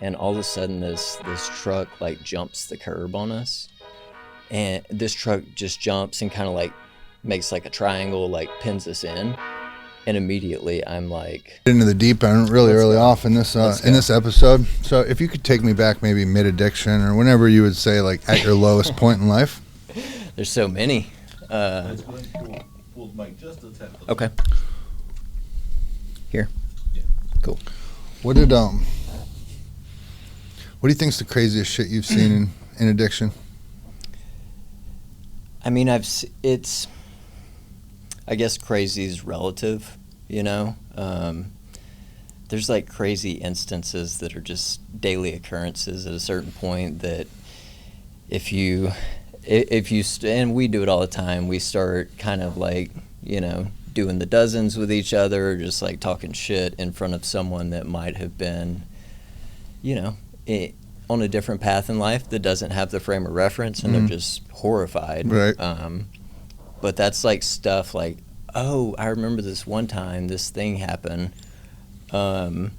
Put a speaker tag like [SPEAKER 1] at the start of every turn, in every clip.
[SPEAKER 1] and all of a sudden this truck like jumps the curb on us, and this truck just jumps and kind of like makes like a triangle, like pins us in, and immediately I'm like
[SPEAKER 2] into the deep end really early off in this episode. So if you could take me back maybe mid-addiction or whenever you would say like at your lowest point in life.
[SPEAKER 1] There's so many. Okay. Here.
[SPEAKER 3] Yeah.
[SPEAKER 1] Cool.
[SPEAKER 2] What do you think's the craziest shit you've seen in addiction?
[SPEAKER 1] I mean, I guess crazy is relative, you know? There's like crazy instances that are just daily occurrences at a certain point that if you and we do it all the time, we start kind of like, you know, doing the dozens with each other, just like talking shit in front of someone that might have been, you know, on a different path in life that doesn't have the frame of reference, and they're just horrified.
[SPEAKER 2] Right.
[SPEAKER 1] But that's like stuff like, oh, I remember this one time this thing happened. So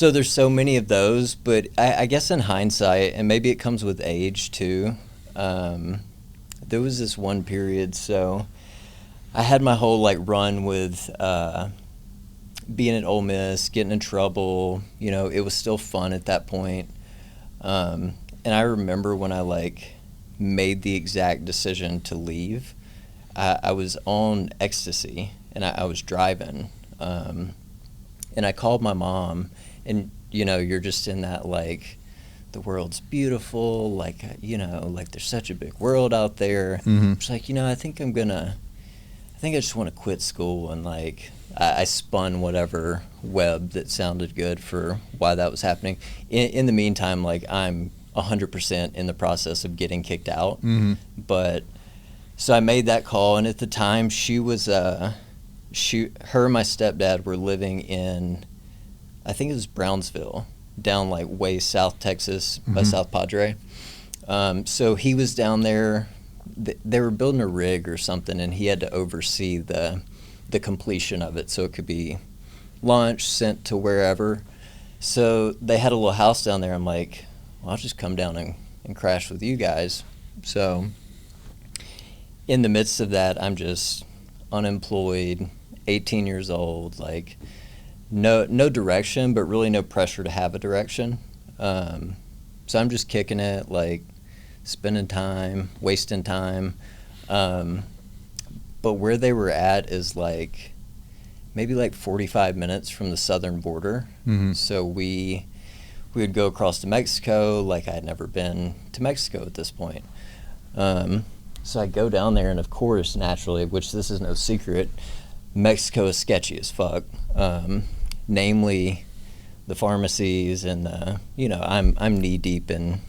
[SPEAKER 1] there's so many of those, but I guess in hindsight, and maybe it comes with age too, there was this one period, so I had my whole like run with being at Ole Miss, getting in trouble, you know, it was still fun at that point. And I remember when I like made the exact decision to leave, I was on ecstasy and I was driving, and I called my mom, and you know, you're just in that like, the world's beautiful, like, you know, like there's such a big world out there. It's like, you know, I think I just want to quit school, and like I spun whatever web that sounded good for why that was happening. In the meantime, like I'm 100% in the process of getting kicked out. But so I made that call, and at the time she was her and my stepdad were living in, I think it was Brownsville, down like way South Texas by South Padre. So he was down there. They were building a rig or something, and he had to oversee the completion of it so it could be launched, sent to wherever. So they had a little house down there. I'm like, well, I'll just come down and crash with you guys. So in the midst of that, I'm just unemployed, 18 years old, like no direction, but really no pressure to have a direction. So I'm just kicking it, like spending time, wasting time. But where they were at is like maybe like 45 minutes from the southern border. So we would go across to Mexico, like I had never been to Mexico at this point. So I go down there, and of course, naturally, which this is no secret, Mexico is sketchy as fuck. Namely, the pharmacies, and you know, I'm knee deep in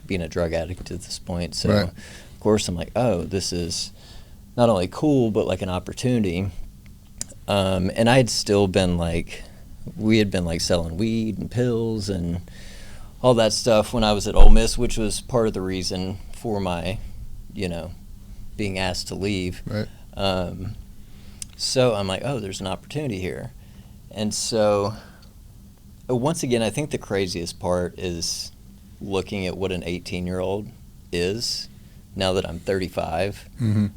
[SPEAKER 1] being a drug addict at this point. So
[SPEAKER 2] right.
[SPEAKER 1] Of course, I'm like, oh, this is not only cool, but like an opportunity. And I had still been like, we had been like selling weed and pills and all that stuff when I was at Ole Miss, which was part of the reason for my, you know, being asked to leave.
[SPEAKER 2] Right.
[SPEAKER 1] So I'm like, oh, there's an opportunity here. And so once again, I think the craziest part is looking at what an 18-year-old is now that I'm 35.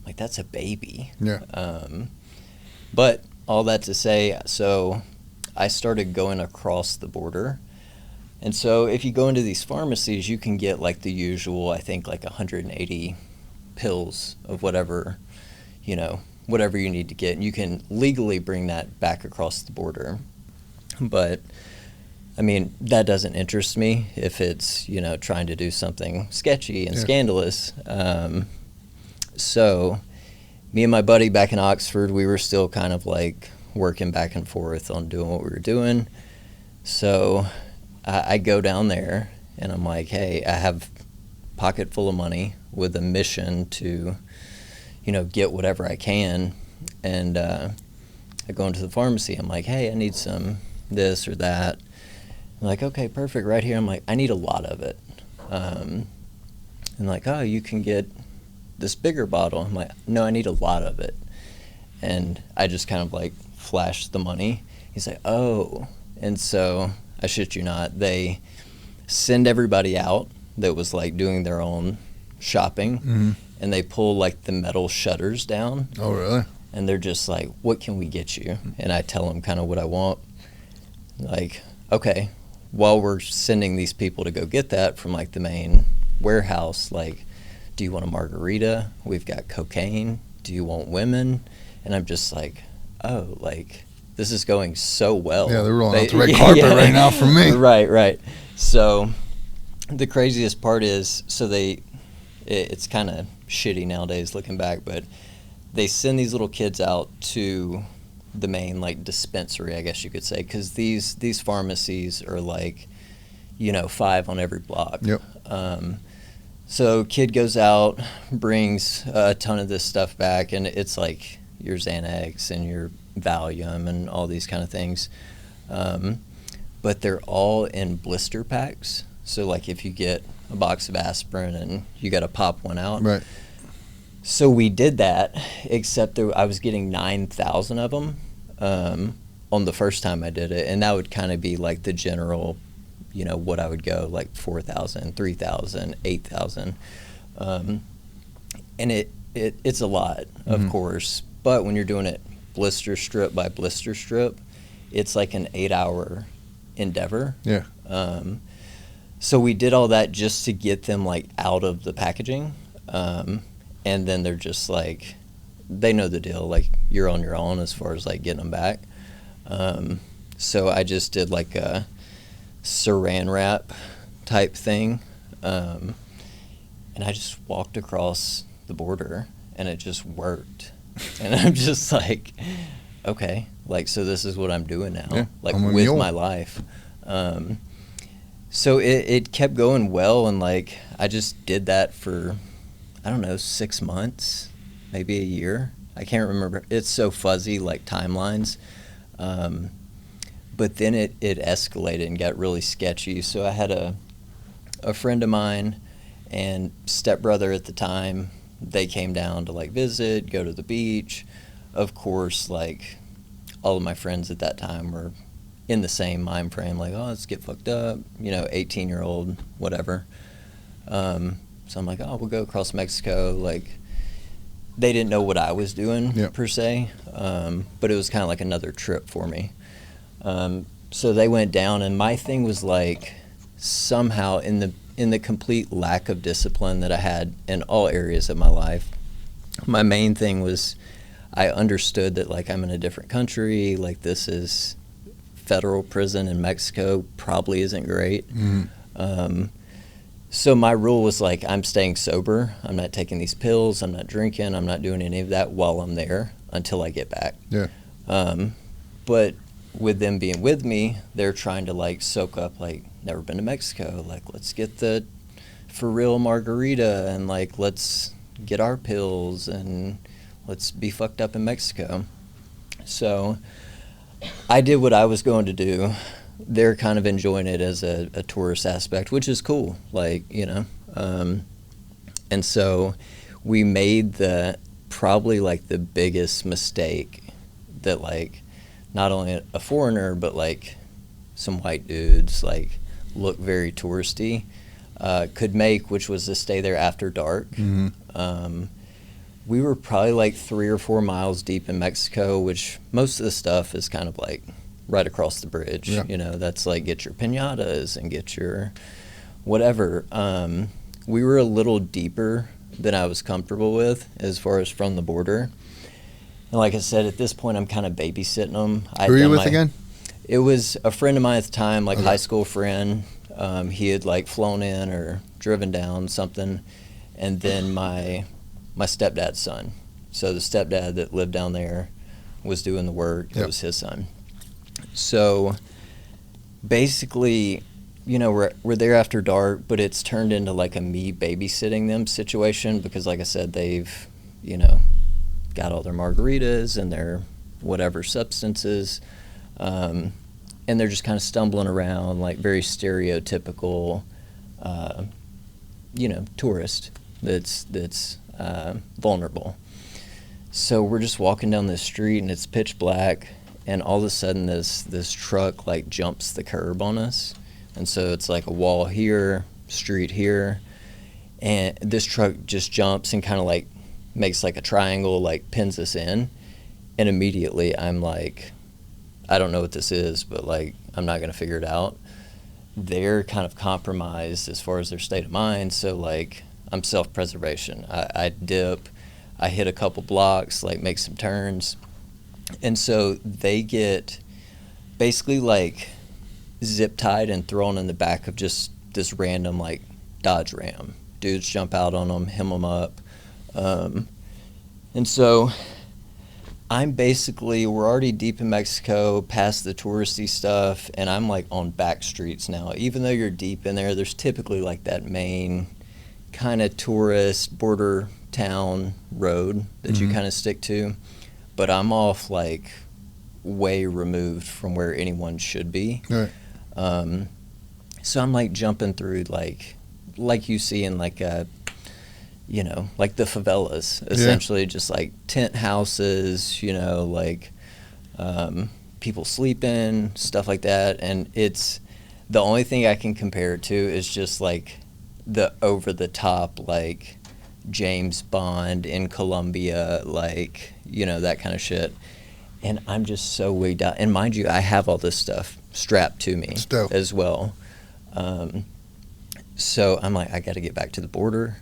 [SPEAKER 1] Like, that's a baby.
[SPEAKER 2] Yeah.
[SPEAKER 1] But all that to say, so I started going across the border. And so if you go into these pharmacies, you can get like the usual, I think like 180 pills of whatever, you know, whatever you need to get. And you can legally bring that back across the border. But I mean, that doesn't interest me if it's, you know, trying to do something sketchy and scandalous. So me and my buddy back in Oxford, we were still kind of like working back and forth on doing what we were doing. So I go down there and I'm like, hey, I have a pocket full of money with a mission to, you know, get whatever I can. And I go into the pharmacy. I'm like, hey, I need some this or that. I'm like, okay, perfect, right here. I'm like, I need a lot of it. And like, oh, you can get this bigger bottle. I'm like, no, I need a lot of it. And I just kind of like flashed the money. He's like, oh. And so I shit you not. They send everybody out that was like doing their own shopping, and they pull like the metal shutters down.
[SPEAKER 2] Oh, really?
[SPEAKER 1] And they're just like, what can we get you? And I tell them kind of what I want. Like, okay, while we're sending these people to go get that from like the main warehouse, like, do you want a margarita? We've got cocaine. Do you want women? And I'm just like, oh, like, this is going so well.
[SPEAKER 2] Yeah, they're rolling out the red carpet right now for me.
[SPEAKER 1] Right. So the craziest part is, so it's kind of shitty nowadays looking back, but they send these little kids out to the main like dispensary, I guess you could say, because these pharmacies are like, 5 on every block.
[SPEAKER 2] Yep.
[SPEAKER 1] So kid goes out, brings a ton of this stuff back, and it's like your Xanax and your Valium and all these kind of things. But they're all in blister packs. So like if you get a box of aspirin and you got to pop one out.
[SPEAKER 2] Right.
[SPEAKER 1] So we did that, except I was getting 9,000 of them on the first time I did it. And that would kind of be like the general, what I would go, like 4,000, 3,000, 8,000. And it's a lot, of course. But when you're doing it blister strip by blister strip, it's like an 8-hour endeavor.
[SPEAKER 2] Yeah.
[SPEAKER 1] So we did all that just to get them like out of the packaging. And then they're just like, they know the deal. Like, you're on your own as far as like getting them back. So I just did like a saran wrap type thing. And I just walked across the border and it just worked. And I'm just like, okay, like, so this is what I'm doing now, like with my life. So it kept going well. And like, I just did that for, I don't know, 6 months, maybe a year. I can't remember. It's so fuzzy, like timelines. But then it escalated and got really sketchy. So I had a friend of mine and stepbrother at the time. They came down to like visit, go to the beach. Of course, like all of my friends at that time were in the same mind frame, like, oh, let's get fucked up, 18-year-old, whatever. So I'm like, oh, we'll go across Mexico. Like, they didn't know what I was doing per se, but it was kind of like another trip for me. So they went down, and my thing was like, somehow in the complete lack of discipline that I had in all areas of my life, my main thing was I understood that like I'm in a different country, like this is federal prison in Mexico, probably isn't great. So my rule was like, I'm staying sober. I'm not taking these pills. I'm not drinking. I'm not doing any of that while I'm there until I get back. Yeah. But with them being with me, they're trying to like soak up, like, never been to Mexico. Like, let's get the for real margarita and like, let's get our pills and let's be fucked up in Mexico. So I did what I was going to do. They're kind of enjoying it as a tourist aspect, which is cool, like, and so we made probably like the biggest mistake that like not only a foreigner but like some white dudes like look very touristy could make, which was to stay there after dark. We were probably like 3 or 4 miles deep in Mexico, which most of the stuff is kind of like right across the bridge. That's like get your piñatas and get your whatever. We were a little deeper than I was comfortable with as far as from the border. And like I said, at this point, I'm kind of babysitting them.
[SPEAKER 2] Who are you with again?
[SPEAKER 1] It was a friend of mine at the time, like high school friend. He had like flown in or driven down something. And then my stepdad's son. So the stepdad that lived down there was doing the work. It was his son. So basically, we're there after dark, but it's turned into like a me babysitting them situation because, like I said, they've, got all their margaritas and their whatever substances, and they're just kind of stumbling around like very stereotypical, tourist that's vulnerable. So we're just walking down this street and it's pitch black. and all of a sudden this truck like jumps the curb on us, and so it's like a wall here, street here, and this truck just jumps and kind of like makes like a triangle, like pins us in, and immediately I'm like, I don't know what this is, but like I'm not gonna figure it out. They're kind of compromised as far as their state of mind, so like I'm self-preservation. I dip, I hit a couple blocks, like make some turns, and so they get basically like zip tied and thrown in the back of just this random like Dodge Ram. Dudes jump out on them, hem them up, and so we're already deep in Mexico, past the touristy stuff, and I'm like on back streets now. Even though you're deep in there, there's typically like that main kind of tourist border town road that you kind of stick to, but I'm off like way removed from where anyone should be.
[SPEAKER 2] Right.
[SPEAKER 1] So I'm like jumping through like you see in like a, you know, like the favelas, essentially, just like tent houses, you know, like people sleeping, stuff like that. And it's the only thing I can compare it to is just like the over the top, like James Bond in Colombia, like, you know, that kind of shit. And I'm just so wigged out. And mind you, I have all this stuff strapped to me as well. So I'm like, I got to get back to the border.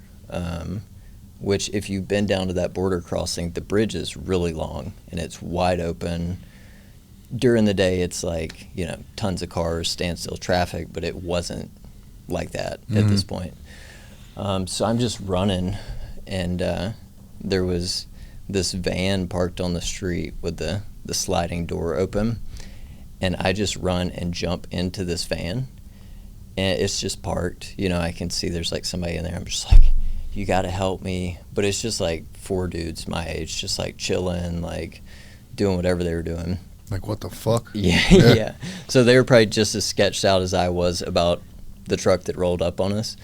[SPEAKER 1] Which if you've been down to that border crossing, the bridge is really long and it's wide open. During the day, it's like, you know, tons of cars, standstill traffic, but it wasn't like that at this point. So I'm just running, and there was this van parked on the street with the sliding door open, and I just run and jump into this van, and it's just parked. You know, I can see there's like somebody in there. I'm just like, you got to help me. But it's just like 4 dudes my age, just like chilling, like doing whatever they were doing.
[SPEAKER 2] Like, what the fuck?
[SPEAKER 1] Yeah. So they were probably just as sketched out as I was about the truck that rolled up on us.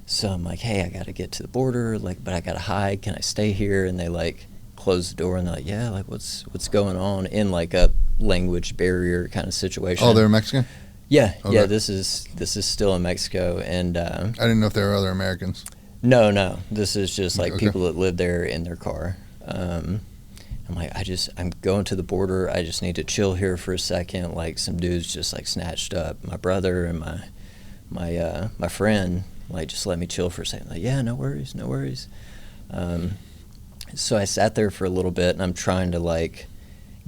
[SPEAKER 1] So I'm like, hey, I got to get to the border, like, but I got to hide. Can I stay here? And they like close the door, and they're like, yeah, like what's going on, in like a language barrier kind of situation.
[SPEAKER 2] Oh, they're Mexican?
[SPEAKER 1] Yeah,
[SPEAKER 2] okay.
[SPEAKER 1] Yeah. This is still in Mexico, and
[SPEAKER 2] I didn't know if there were other Americans.
[SPEAKER 1] No. This is just like people that live there in their car. I'm like, I'm going to the border. I just need to chill here for a second. Like some dudes just like snatched up my brother and my friend. Like, just let me chill for a second. Like, yeah, no worries. So I sat there for a little bit, and I'm trying to like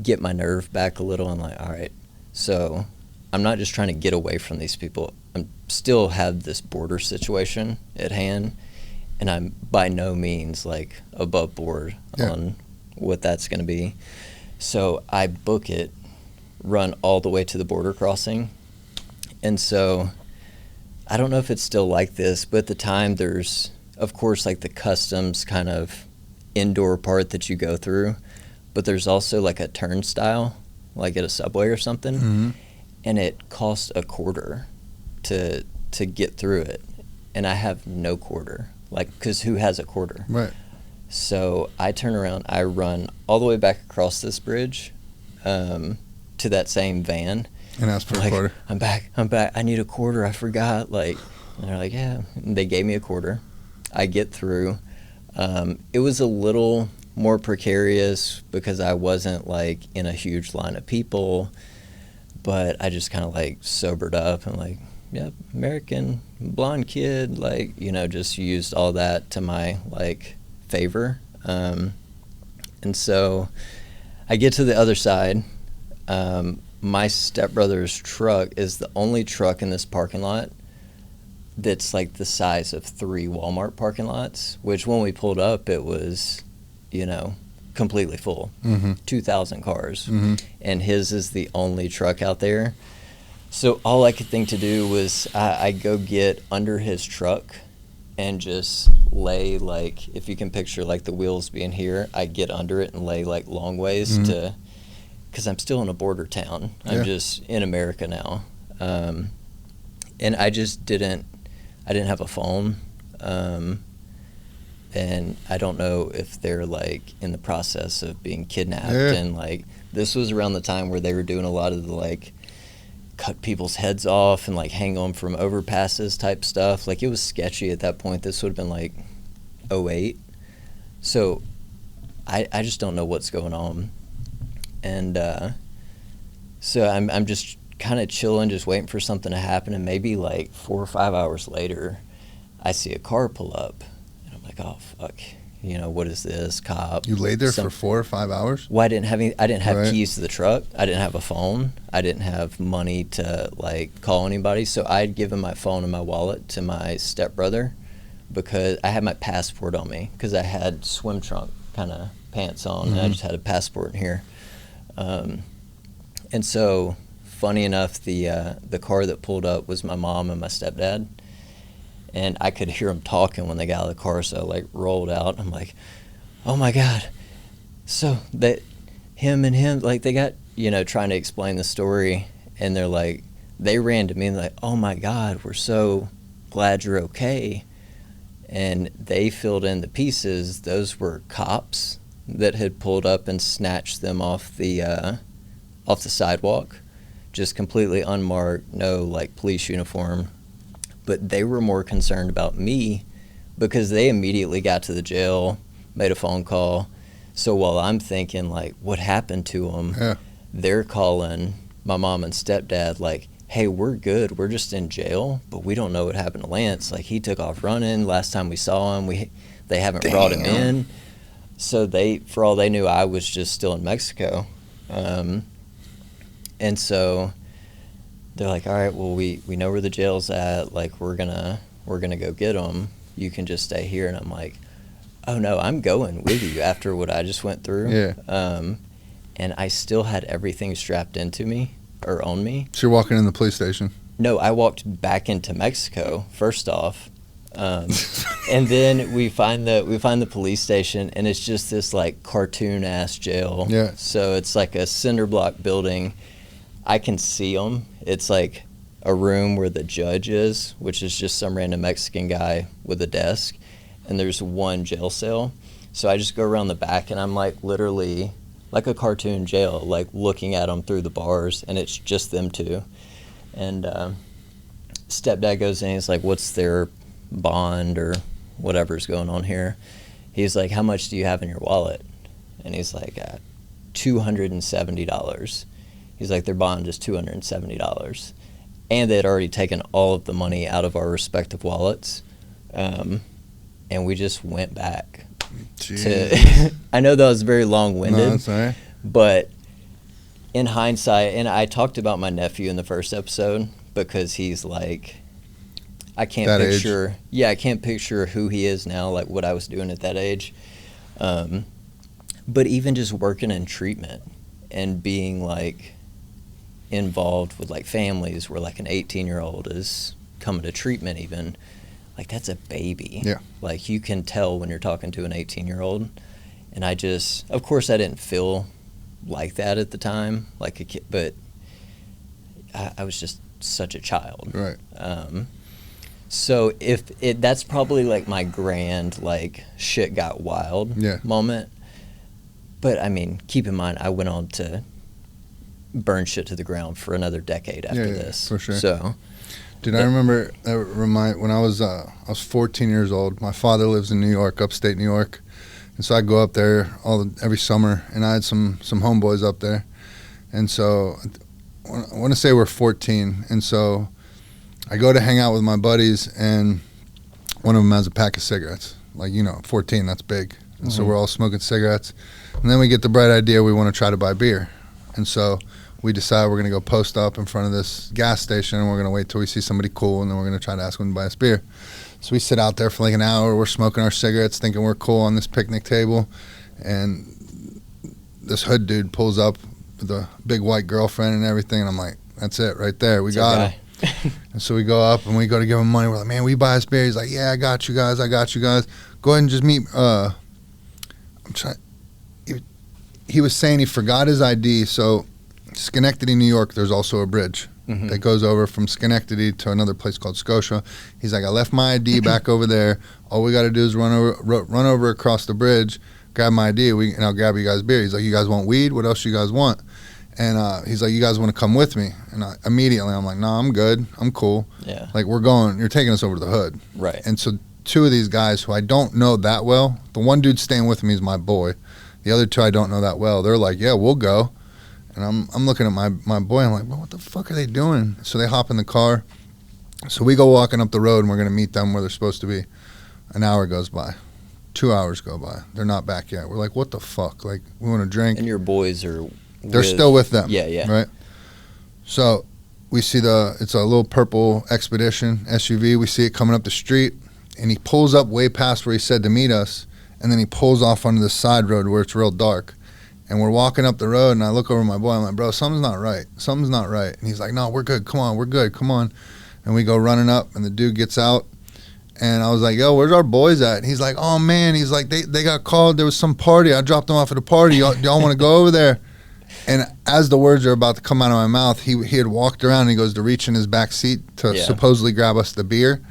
[SPEAKER 1] get my nerve back a little. I'm like, all right, so I'm not just trying to get away from these people. I'm still have this border situation at hand, and I'm by no means like above board on what that's going to be. So I book it, run all the way to the border crossing. And so I don't know if it's still like this, but at the time there's, of course, like the customs kind of indoor part that you go through, but there's also like a turnstile, like at a Subway or something, and it costs $0.25 to get through it. And I have no quarter, like, because who has $0.25? Right. So I turn around, I run all the way back across this bridge to that same van.
[SPEAKER 2] And ask for
[SPEAKER 1] like,
[SPEAKER 2] $0.25.
[SPEAKER 1] I'm back. I need $0.25. I forgot. Like, and they're like, yeah. And they gave me $0.25. I get through. It was a little more precarious because I wasn't like in a huge line of people, but I just kind of like sobered up and like, yep, American blonde kid, like, you know, just used all that to my like favor. And so I get to the other side. My stepbrother's truck is the only truck in this parking lot that's like the size of 3 Walmart parking lots, which when we pulled up, it was, you know, completely full, 2,000 cars. And his is the only truck out there. So all I could think to do was I go get under his truck and just lay, like, if you can picture like the wheels being here, I get under it and lay like long ways to, because I'm still in a border town. I'm just in America now. And I just didn't have a phone. And I don't know if they're like in the process of being kidnapped and like This was around the time where they were doing a lot of the, like, cut people's heads off and, like, hang them from overpasses type stuff. Like, it was sketchy at that point. This would have been, like, '08. So I just don't know what's going on. And so I'm just kind of chilling, just waiting for something to happen. And maybe, like, 4 or 5 hours later, I see a car pull up. And I'm like, oh, fuck. You know, what is this? Cop.
[SPEAKER 2] You laid there for 4 or 5 hours?
[SPEAKER 1] Well, I didn't have keys to the truck. I didn't have a phone. I didn't have money to, like, call anybody. So I had given my phone and my wallet to my stepbrother because I had my passport on me because I had swim trunk kind of pants on, and I just had a passport in here. And so, funny enough, the car that pulled up was my mom and my stepdad. And I could hear them talking when they got out of the car, so I, like, rolled out. I'm like, oh, my God. So him, like, they got, you know, trying to explain the story, and they're like, they ran to me and like, oh, my God, we're so glad you're okay. And they filled in the pieces. Those were cops that had pulled up and snatched them off the sidewalk, just completely unmarked, no, like, police uniform. But they were more concerned about me because they immediately got to the jail, made a phone call. So while I'm thinking, like, what happened to them, they're calling my mom and stepdad, like, hey, we're good. We're just in jail, but we don't know what happened to Lance. Like, he took off running. Last time we saw him, they haven't brought him in. So for all they knew, I was just still in Mexico. And so they're like, all right, well, we know where the jail's at. Like, we're gonna go get them. You can just stay here. And I'm like, oh no, I'm going with you after what I just went through.
[SPEAKER 2] Yeah.
[SPEAKER 1] And I still had everything strapped into me or on me.
[SPEAKER 2] So you're walking in the police station?
[SPEAKER 1] No, I walked back into Mexico first off, and then we find the police station, and it's just this, like, cartoon ass jail.
[SPEAKER 2] Yeah.
[SPEAKER 1] So it's like a cinder block building. I can see them. It's like a room where the judge is, which is just some random Mexican guy with a desk, and there's one jail cell. So I just go around the back, and I'm, like, literally like a cartoon jail, like, looking at them through the bars, and it's just them two. And stepdad goes in, he's like, what's their bond or whatever's going on here? He's like, how much do you have in your wallet? And he's like, $270. He's like, their bond is $270. And they had already taken all of the money out of our respective wallets. And we just went back. I know that was very long-winded.
[SPEAKER 2] No, that's all right.
[SPEAKER 1] But in hindsight, and I talked about my nephew in the first episode because he's like, I can't picture who he is now, like what I was doing at that age. But even just working in treatment and being, like, involved with, like, families where, like, an 18-year-old is coming to treatment even, like, that's a baby.
[SPEAKER 2] Yeah.
[SPEAKER 1] Like, you can tell when you're talking to an 18-year-old. And I just, of course, I didn't feel like that at the time, like a kid, but I was just such a child.
[SPEAKER 2] Right.
[SPEAKER 1] So that's probably, like, my grand, like, shit got wild moment. But, I mean, keep in mind, I went on to burn shit to the ground for another decade after this.
[SPEAKER 2] For sure.
[SPEAKER 1] So,
[SPEAKER 2] dude, I remember when I was 14 years old. My father lives in New York, upstate New York, and so I go up there every summer, and I had some homeboys up there, and so I want to say we're 14, and so I go to hang out with my buddies, and one of them has a pack of cigarettes. Like, 14, that's big, and so we're all smoking cigarettes, and then we get the bright idea we want to try to buy beer, and so we decide we're going to go post up in front of this gas station, and we're going to wait till we see somebody cool, and then we're going to try to ask them to buy us beer. So we sit out there for like an hour. We're smoking our cigarettes, thinking we're cool on this picnic table, and this hood dude pulls up with a big white girlfriend and everything, and I'm like, that's it right there. We got him. And so we go up, and we go to give him money. We're like, man, will you buy us beer? He's like, yeah, I got you guys. Go ahead and just meet. I'm trying. He was saying he forgot his ID, so Schenectady, New York, there's also a bridge that goes over from Schenectady to another place called Scotia. He's like, I left my ID back over there. All we got to do is run over across the bridge, grab my ID, and I'll grab you guys beer. He's like, you guys want weed? What else you guys want? And he's like, you guys want to come with me? And immediately I'm like, no, I'm good. I'm cool.
[SPEAKER 1] Yeah.
[SPEAKER 2] Like, you're taking us over to the hood.
[SPEAKER 1] Right.
[SPEAKER 2] And so 2 of these guys who I don't know that well, the one dude staying with me is my boy. The other 2 I don't know that well. They're like, yeah, we'll go. And I'm looking at my boy. I'm like, well, what the fuck are they doing? So they hop in the car. So we go walking up the road, and we're going to meet them where they're supposed to be. An hour goes by. 2 hours go by. They're not back yet. We're like, what the fuck? Like, we want to drink.
[SPEAKER 1] And your boys are
[SPEAKER 2] They're still with them.
[SPEAKER 1] Yeah.
[SPEAKER 2] Right? So we see it's a little purple Expedition SUV. We see it coming up the street, and he pulls up way past where he said to meet us, and then he pulls off onto the side road where it's real dark. And we're walking up the road, and I look over at my boy. I'm like, bro, something's not right. Something's not right. And he's like, no, we're good. Come on, we're good. Come on. And we go running up, and the dude gets out. And I was like, yo, where's our boys at? And he's like, oh, man. He's like, they got called. There was some party. I dropped them off at a party. Y'all want to go over there? And as the words are about to come out of my mouth, he had walked around, and he goes to reach in his back seat to supposedly grab us the beer.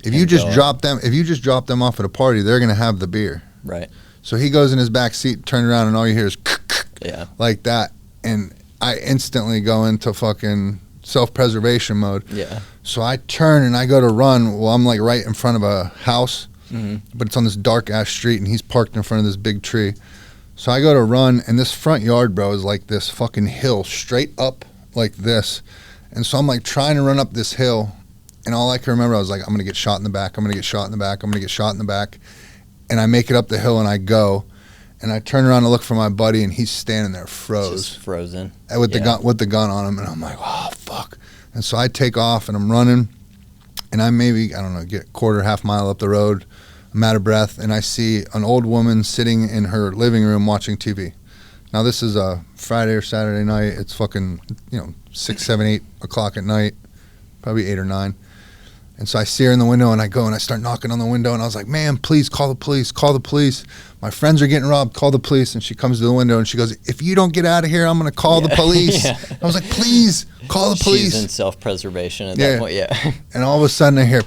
[SPEAKER 2] If you just drop them off at a party, they're going to have the beer.
[SPEAKER 1] Right.
[SPEAKER 2] So he goes in his back seat, turns around, and all you hear is like that. And I instantly go into fucking self-preservation mode.
[SPEAKER 1] Yeah.
[SPEAKER 2] So I turn and I go to run. Well, I'm like right in front of a house, but it's on this dark-ass street, and he's parked in front of this big tree. So I go to run, and this front yard, bro, is like this fucking hill straight up like this. And so I'm like trying to run up this hill, and all I can remember, I was like, I'm going to get shot in the back. I'm going to get shot in the back. I'm going to get shot in the back. And I make it up the hill, and I go, and I turn around to look for my buddy, and he's standing there froze.
[SPEAKER 1] Just frozen.
[SPEAKER 2] With the gun on him, and I'm like, oh, fuck. And so I take off, and I'm running, and I don't know, get half mile up the road. I'm out of breath, and I see an old woman sitting in her living room watching TV. Now, this is a Friday or Saturday night. It's fucking, 6, 7, 8 o'clock at night, probably 8 or 9. And so I see her in the window, and I go and I start knocking on the window, and I was like, ma'am, please call the police, call the police. My friends are getting robbed, call the police. And she comes to the window, and she goes, if you don't get out of here, I'm going to call the police. I was like, please, call the police.
[SPEAKER 1] She's in self-preservation at that point,
[SPEAKER 2] And all of a sudden, I hear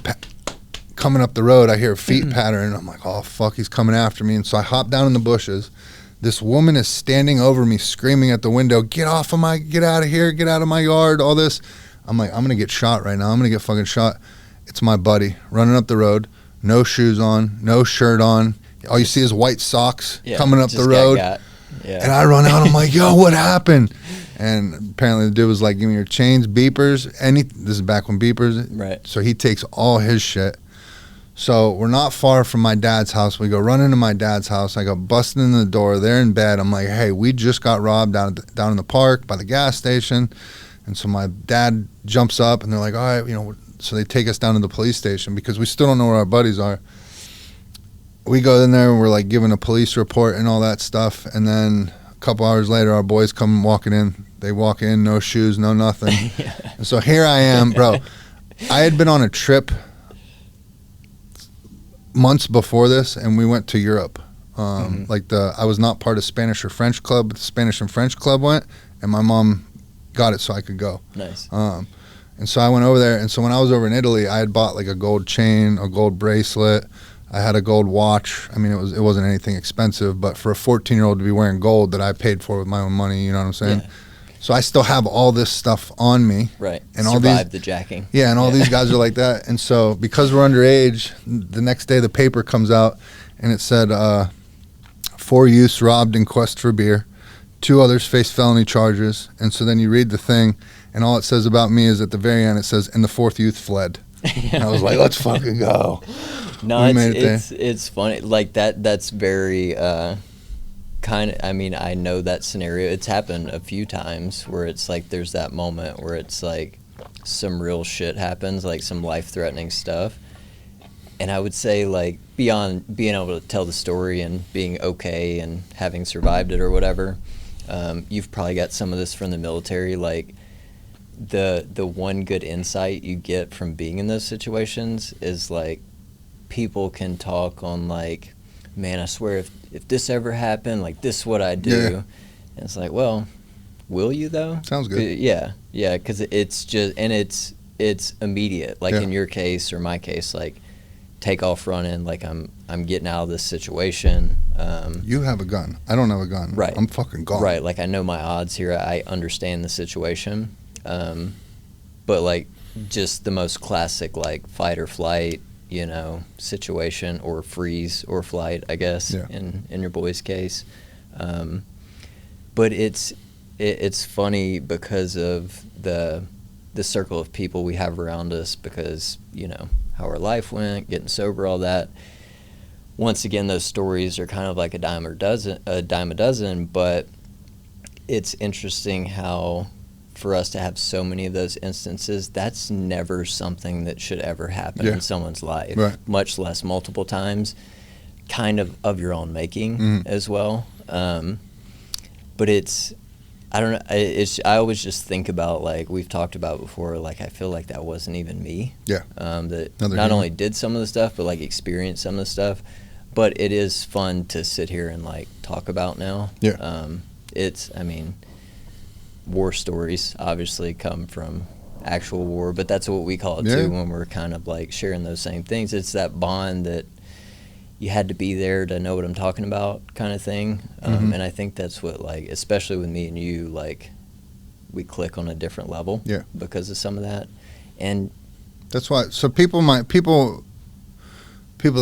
[SPEAKER 2] coming up the road, I hear feet pattering, and I'm like, oh, fuck, he's coming after me. And so I hop down in the bushes. This woman is standing over me, screaming at the window, get out of here, get out of my yard, all this. I'm like, I'm going to get shot right now. I'm going to get fucking shot. It's my buddy running up the road, no shoes on, no shirt on. All you see is white socks coming up the road. And I run out. I'm like, yo, what happened? And apparently the dude was like, give me your chains, beepers. This is back when beepers.
[SPEAKER 1] Right.
[SPEAKER 2] So he takes all his shit. So we're not far from my dad's house. We go run into my dad's house. I go busting in the door. They're in bed. I'm like, hey, we just got robbed down in the park by the gas station. And so my dad jumps up, and they're like, all right, so they take us down to the police station because we still don't know where our buddies are. We go in there, and we're like giving a police report and all that stuff. And then a couple hours later, our boys come walking in. They walk in, no shoes, no nothing. And so here I am, bro. I had been on a trip months before this, and we went to Europe. I was not part of Spanish or French club, but the Spanish and French club went, and my mom got it so I could go.
[SPEAKER 1] Nice.
[SPEAKER 2] And so I went over there, and so when I was over in Italy, I had bought like a gold chain, a gold bracelet. I had a gold watch. I mean, it wasn't anything expensive, but for a 14-year-old to be wearing gold that I paid for with my own money, you know what I'm saying? Yeah. So I still have all this stuff on me.
[SPEAKER 1] Right.
[SPEAKER 2] And
[SPEAKER 1] survived the jacking.
[SPEAKER 2] Yeah, and all these guys are like that. And so because we're underage, the next day the paper comes out, and it said 4 youths robbed in quest for beer. 2 others face felony charges. And so then you read the thing, and all it says about me is at the very end, it says, and the 4th youth fled. And I was like, let's fucking go.
[SPEAKER 1] No, it's funny. Like that's very kind of, I mean, I know that scenario. It's happened a few times where it's like there's that moment where it's like some real shit happens, like some life-threatening stuff. And I would say, like, beyond being able to tell the story and being okay and having survived it or whatever, you've probably got some of this from the military. Like, the one good insight you get from being in those situations is, like, people can talk on, like, man, I swear if this ever happened, like, this is what I'd do. Yeah. And it's like, well, will you, though?
[SPEAKER 2] Sounds good.
[SPEAKER 1] Yeah, because it's just, and it's immediate. Like, in your case or my case, like, take off running, like I'm getting out of this situation.
[SPEAKER 2] You have a gun. I don't have a gun.
[SPEAKER 1] Right.
[SPEAKER 2] I'm fucking gone.
[SPEAKER 1] Right. Like, I know my odds here. I understand the situation. But, like, just the most classic, like, fight or flight, you know, situation, or freeze or flight, I guess, in your boy's case. But it's funny because of the circle of people we have around us, because, you know, how our life went, getting sober, all that. Once again, those stories are kind of like a dime a dozen, but it's interesting how, for us to have so many of those instances, that's never something that should ever happen in someone's life, much less multiple times, kind of your own making as well. But it's, I don't know, I always just think about, like we've talked about before, like, I feel like that wasn't even me.
[SPEAKER 2] Yeah.
[SPEAKER 1] That not only did some of the stuff, but, like, experienced some of the stuff. But it is fun to sit here and, like, talk about now.
[SPEAKER 2] Yeah.
[SPEAKER 1] I mean, war stories obviously come from actual war, but that's what we call it too, when we're kind of, like, sharing those same things. It's that bond that you had to be there to know what I'm talking about, kind of thing. And I think that's what, like, especially with me and you, like, we click on a different level because of some of that. And
[SPEAKER 2] that's why, so people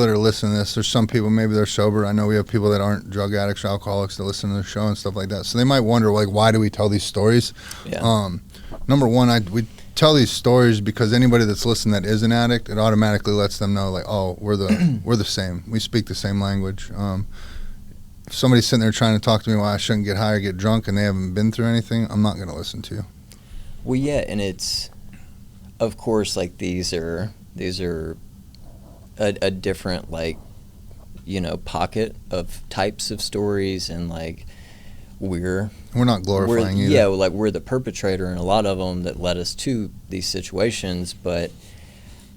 [SPEAKER 2] that are listening to this, there's some people, maybe they're sober. I know we have people that aren't drug addicts or alcoholics that listen to the show and stuff like that. So they might wonder, like, why do we tell these stories? Number one, we tell these stories because anybody that's listening that is an addict, it automatically lets them know, like, oh, we're the same. We speak the same language. If somebody's sitting there trying to talk to me why I shouldn't get high or get drunk and they haven't been through anything, I'm not going to listen to you.
[SPEAKER 1] Well, yeah, and it's, of course, like, these are a different, like, you know, pocket of types of stories, and, like, we're not glorifying either. Yeah, like, we're the perpetrator in a lot of them that led us to these situations, but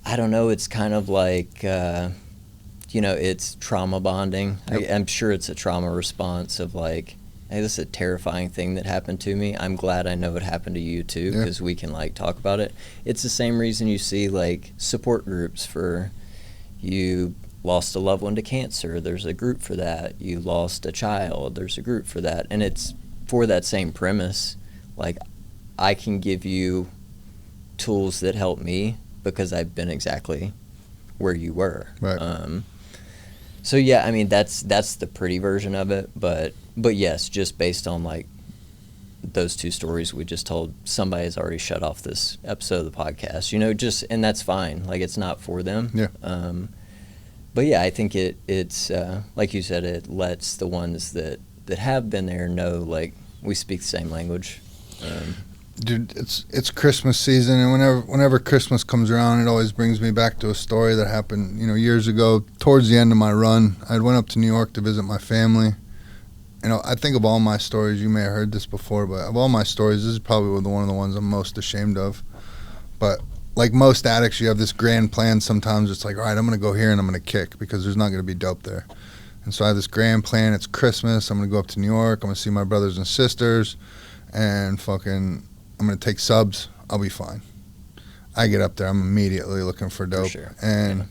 [SPEAKER 1] I don't know, it's kind of like, you know, it's trauma bonding. I'm sure it's a trauma response of, like, hey, this is a terrifying thing that happened to me. I'm glad I know it happened to you too, because we can, like, talk about it. It's the same reason you see, like, support groups for, you lost a loved one to cancer, there's a group for that. You lost a child, there's a group for that. And it's for that same premise. Like, I can give you tools that help me because I've been exactly where you were.
[SPEAKER 2] Right.
[SPEAKER 1] So yeah, I mean, that's the pretty version of it, but yes, just based on, like, those two stories we just told, somebody has already shut off this episode of the podcast, you know, just, and that's fine. Like, it's not for them.
[SPEAKER 2] Yeah.
[SPEAKER 1] But yeah, I think it's like you said, it lets the ones that have been there know, like, we speak the same language.
[SPEAKER 2] Dude, it's Christmas season, and whenever Christmas comes around, it always brings me back to a story that happened, you know, years ago. Towards the end of my run, I went up to New York to visit my family. You know, I think of all my stories, you may have heard this before, but of all my stories, this is probably one of the ones I'm most ashamed of. But like most addicts, you have this grand plan. Sometimes it's like, all right, I'm going to go here and I'm going to kick because there's not going to be dope there. And so I have this grand plan. It's Christmas. I'm going to go up to New York. I'm going to see my brothers and sisters, and I'm going to take subs. I'll be fine. I get up there. I'm immediately looking for dope.
[SPEAKER 1] For sure.
[SPEAKER 2] And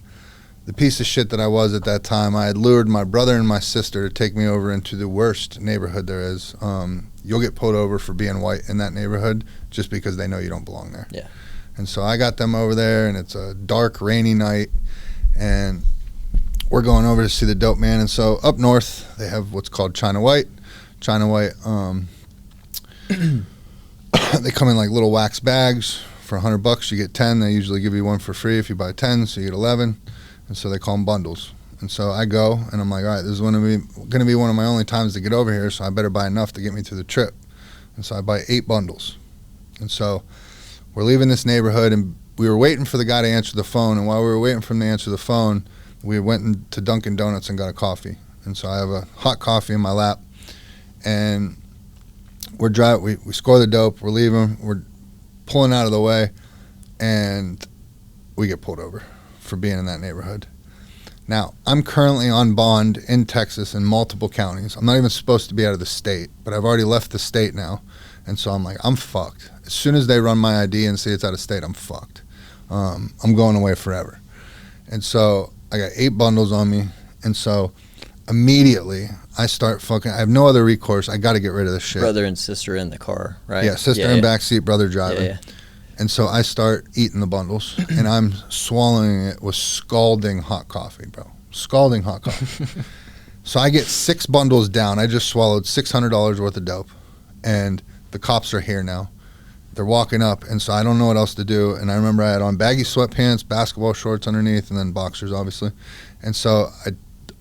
[SPEAKER 2] the piece of shit that I was at that time, I had lured my brother and my sister to take me over into the worst neighborhood there is. You'll get pulled over for being white in that neighborhood just because they know you don't belong there.
[SPEAKER 1] Yeah.
[SPEAKER 2] And so I got them over there, and it's a dark, rainy night, and we're going over to see the dope man. And so up north, they have what's called China White. China White, they come in like little wax bags. For $100, you get 10. They usually give you one for free if you buy 10, so you get 11. And so they call them bundles. And so I go, and I'm like, all right, this is going to be one of my only times to get over here, so I better buy enough to get me through the trip. And so I buy 8 bundles. And so we're leaving this neighborhood, and we were waiting for the guy to answer the phone. And while we were waiting for him to answer the phone, we went to Dunkin' Donuts and got a coffee. And so I have a hot coffee in my lap, and we're driving. We score the dope. We're leaving. We're pulling out of the way, and we get pulled over for being in that neighborhood. Now, I'm currently on bond in Texas in multiple counties. I'm not even supposed to be out of the state, but I've already left the state now. And so I'm like, I'm fucked. As soon as they run my ID and see it's out of state, I'm fucked. I'm going away forever. And so I got 8 bundles on me. And so immediately I start fucking. I have no other recourse. I got to get rid of this shit.
[SPEAKER 1] Brother and sister in the car, right?
[SPEAKER 2] Yeah, sister in backseat, brother driving.
[SPEAKER 1] Yeah.
[SPEAKER 2] And so I start eating the bundles, and I'm swallowing it with scalding hot coffee, bro. Scalding hot coffee. So I get 6 bundles down. I just swallowed $600 worth of dope, and the cops are here now. They're walking up, and so I don't know what else to do. And I remember I had on baggy sweatpants, basketball shorts underneath, and then boxers, obviously. And so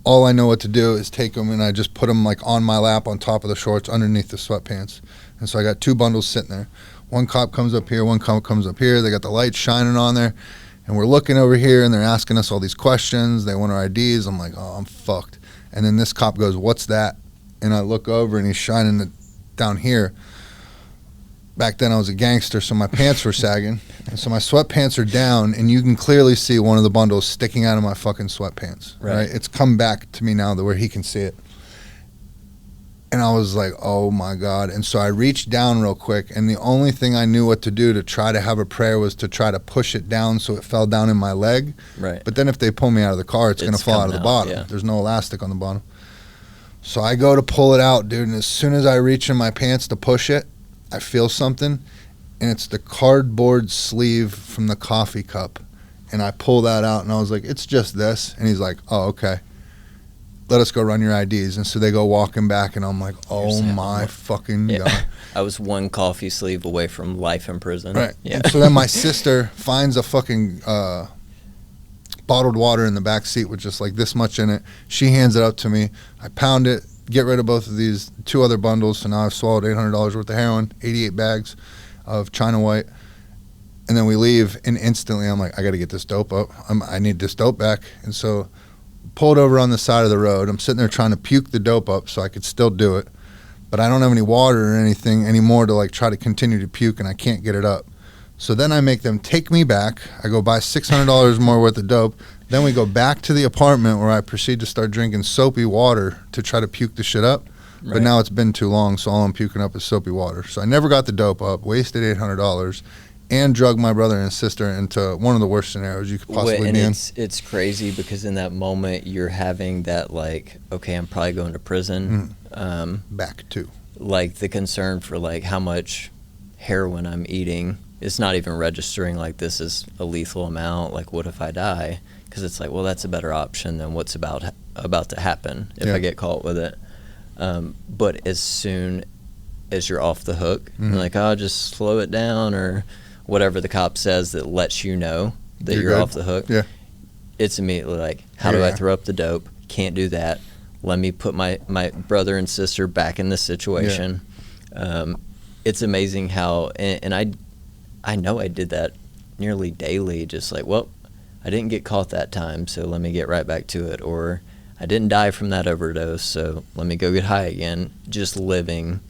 [SPEAKER 2] all I know what to do is take them, and I just put them like on my lap on top of the shorts underneath the sweatpants. And so I got 2 bundles sitting there. One cop comes up here, one cop comes up here. They got the lights shining on there, and we're looking over here, and they're asking us all these questions. They want our IDs. I'm like, oh, I'm fucked. And then this cop goes, what's that? And I look over, and he's shining it down here. Back then I was a gangster, so my pants were sagging. And so my sweatpants are down, and you can clearly see one of the bundles sticking out of my fucking sweatpants. Right? It's come back to me now where he can see it. And I was like, oh my God. And so I reached down real quick, and the only thing I knew what to do to try to have a prayer was to try to push it down so it fell down in my leg.
[SPEAKER 1] Right.
[SPEAKER 2] But then if they pull me out of the car, it's going to fall out of the bottom. Yeah. There's no elastic on the bottom. So I go to pull it out, dude, and as soon as I reach in my pants to push it, I feel something, and it's the cardboard sleeve from the coffee cup. And I pull that out, and I was like, it's just this. And he's like, oh, okay. Let us go run your IDs. And so they go walking back, and I'm like, oh my fucking God.
[SPEAKER 1] I was 1 coffee sleeve away from life in prison.
[SPEAKER 2] Right.
[SPEAKER 1] Yeah.
[SPEAKER 2] And so then my sister finds a fucking bottled water in the back seat with just like this much in it. She hands it up to me. I pound it, get rid of both of these 2 other bundles. So now I've swallowed $800 worth of heroin, 88 bags of China White. And then we leave, and instantly I'm like, I got to get this dope up. I need this dope back. And so pulled over on the side of the road. I'm sitting there trying to puke the dope up so I could still do it. But I don't have any water or anything anymore to like try to continue to puke, and I can't get it up. So then I make them take me back. I go buy $600 more worth of dope. Then we go back to the apartment where I proceed to start drinking soapy water to try to puke the shit up. Right. But now it's been too long, so all I'm puking up is soapy water. So I never got the dope up, wasted $800, and drugged my brother and sister into one of the worst scenarios you could possibly be in.
[SPEAKER 1] It's crazy because in that moment you're having that like, okay, I'm probably going to prison.
[SPEAKER 2] Back to.
[SPEAKER 1] Like the concern for like how much heroin I'm eating. It's not even registering like this is a lethal amount. Like what if I die? Because it's like, well, that's a better option than what's about to happen if I get caught with it. But as soon as you're off the hook, you're like, oh, just slow it down or whatever the cop says that lets you know that you're off the hook. Yeah. It's immediately like, how do I throw up the dope? Can't do that. Let me put my brother and sister back in this situation. Yeah. It's amazing how, and I know I did that nearly daily, just like, well, I didn't get caught that time, so let me get right back to it. Or I didn't die from that overdose, so let me go get high again. Just living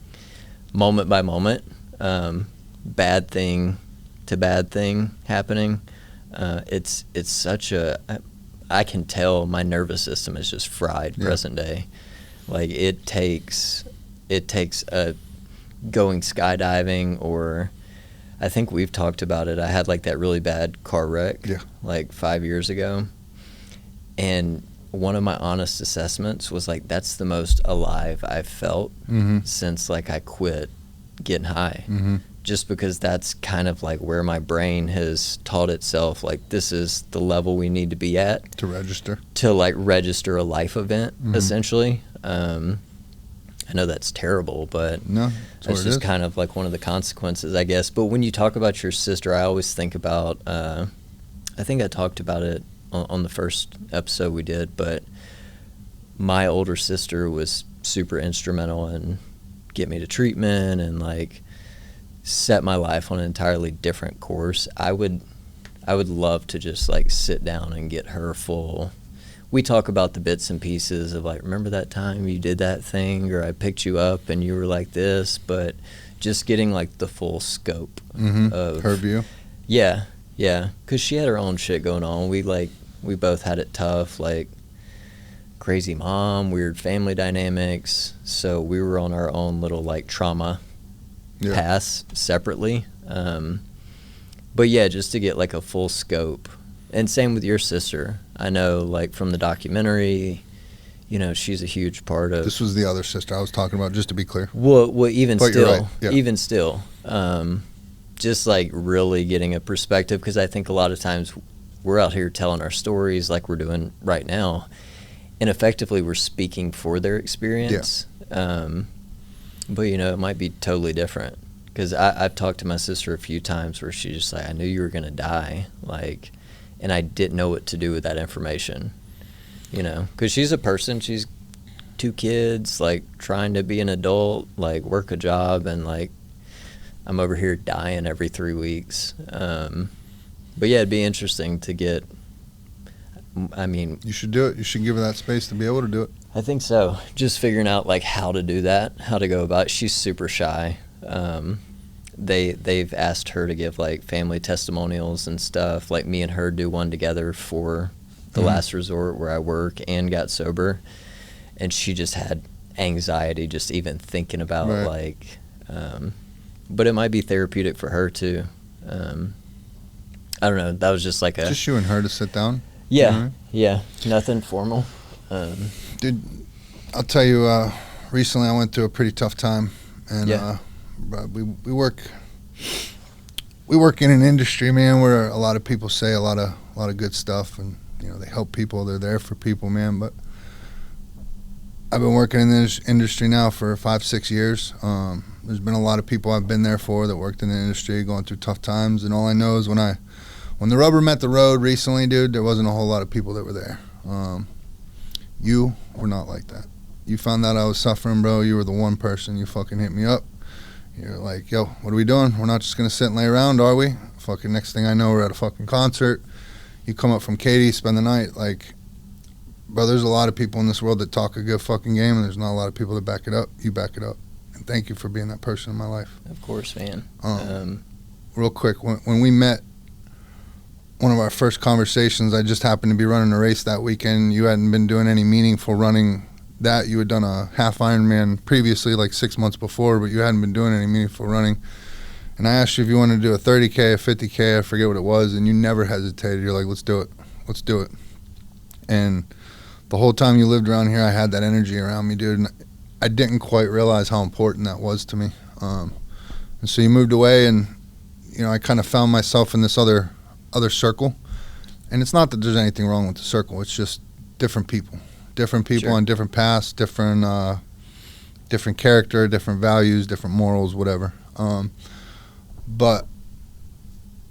[SPEAKER 1] moment by moment, bad thing to bad thing happening. It's such a, I can tell my nervous system is just fried present day. Like it takes a going skydiving, or I think we've talked about it. I had like that really bad car wreck like 5 years ago. And one of my honest assessments was like, that's the most alive I've felt since like I quit getting high. Just because that's kind of like where my brain has taught itself, like this is the level we need to be at. To like register a life event, essentially. I know that's terrible, but that's just kind of like one of the consequences, I guess. But when you talk about your sister, I always think about, I think I talked about it on the first episode we did, but my older sister was super instrumental in getting me to treatment and like set my life on an entirely different course. I would love to just like sit down and get her full. We talk about the bits and pieces of like, remember that time you did that thing, or I picked you up and you were like this, but just getting like the full scope of
[SPEAKER 2] her view.
[SPEAKER 1] Yeah, because she had her own shit going on. We both had it tough, like crazy mom, weird family dynamics. So we were on our own little like trauma pass separately. But yeah, just to get like a full scope. And same with your sister. I know like from the documentary, you know, she's a huge part of.
[SPEAKER 2] This was the other sister I was talking about, just to be clear.
[SPEAKER 1] Well, even
[SPEAKER 2] But you're right, yeah.
[SPEAKER 1] even still, just like really getting a perspective, because I think a lot of times we're out here telling our stories like we're doing right now, and effectively we're speaking for their experience. But you know, it might be totally different, because I've talked to my sister a few times where she's just like, I knew you were gonna die, like, and I didn't know what to do with that information, you know, because she's a person, she's 2 kids, like trying to be an adult, like work a job, and like I'm over here dying every 3 weeks. But yeah, it'd be interesting to get, I mean,
[SPEAKER 2] You should do it. You should give her that space to be able to do it.
[SPEAKER 1] I think so. Just figuring out like how to do that, how to go about it. She's super shy. They've asked her to give like family testimonials and stuff. Like me and her do one together for the last resort where I work and got sober. And she just had anxiety just even thinking about like, but it might be therapeutic for her too. I don't know. That was just like
[SPEAKER 2] Just you and her to sit down.
[SPEAKER 1] Yeah,
[SPEAKER 2] You know?
[SPEAKER 1] yeah. Nothing formal.
[SPEAKER 2] Dude, I'll tell you, recently I went through a pretty tough time, and we work in an industry, man, where a lot of people say a lot of good stuff, and you know, they help people, they're there for people, man. But I've been working in this industry now for 5-6 years. There's been a lot of people I've been there for that worked in the industry, going through tough times, and all I know is when the rubber met the road recently, dude, there wasn't a whole lot of people that were there. You were not like that. You found out I was suffering, bro. You were the one person. You fucking hit me up. You're like, yo, what are we doing? We're not just going to sit and lay around, are we? Fucking next thing I know, we're at a fucking concert. You come up from Katy, spend the night. Like, bro, there's a lot of people in this world that talk a good fucking game, and there's not a lot of people that back it up. You back it up. And thank you for being that person in my life.
[SPEAKER 1] Of course, man.
[SPEAKER 2] Real quick, when we met, one of our first conversations, I just happened to be running a race that weekend. You hadn't been doing any meaningful running. That you had done a half Ironman previously, like 6 months before, but you hadn't been doing any meaningful running. And I asked you if you wanted to do a 30K, a 50K, I forget what it was, and you never hesitated. You're like, let's do it. Let's do it. And the whole time you lived around here, I had that energy around me, dude. And I didn't quite realize how important that was to me. And so you moved away, and you know, I kind of found myself in this other circle. And it's not that there's anything wrong with the circle. It's just different people sure. On different paths, different character, different values, different morals, whatever. But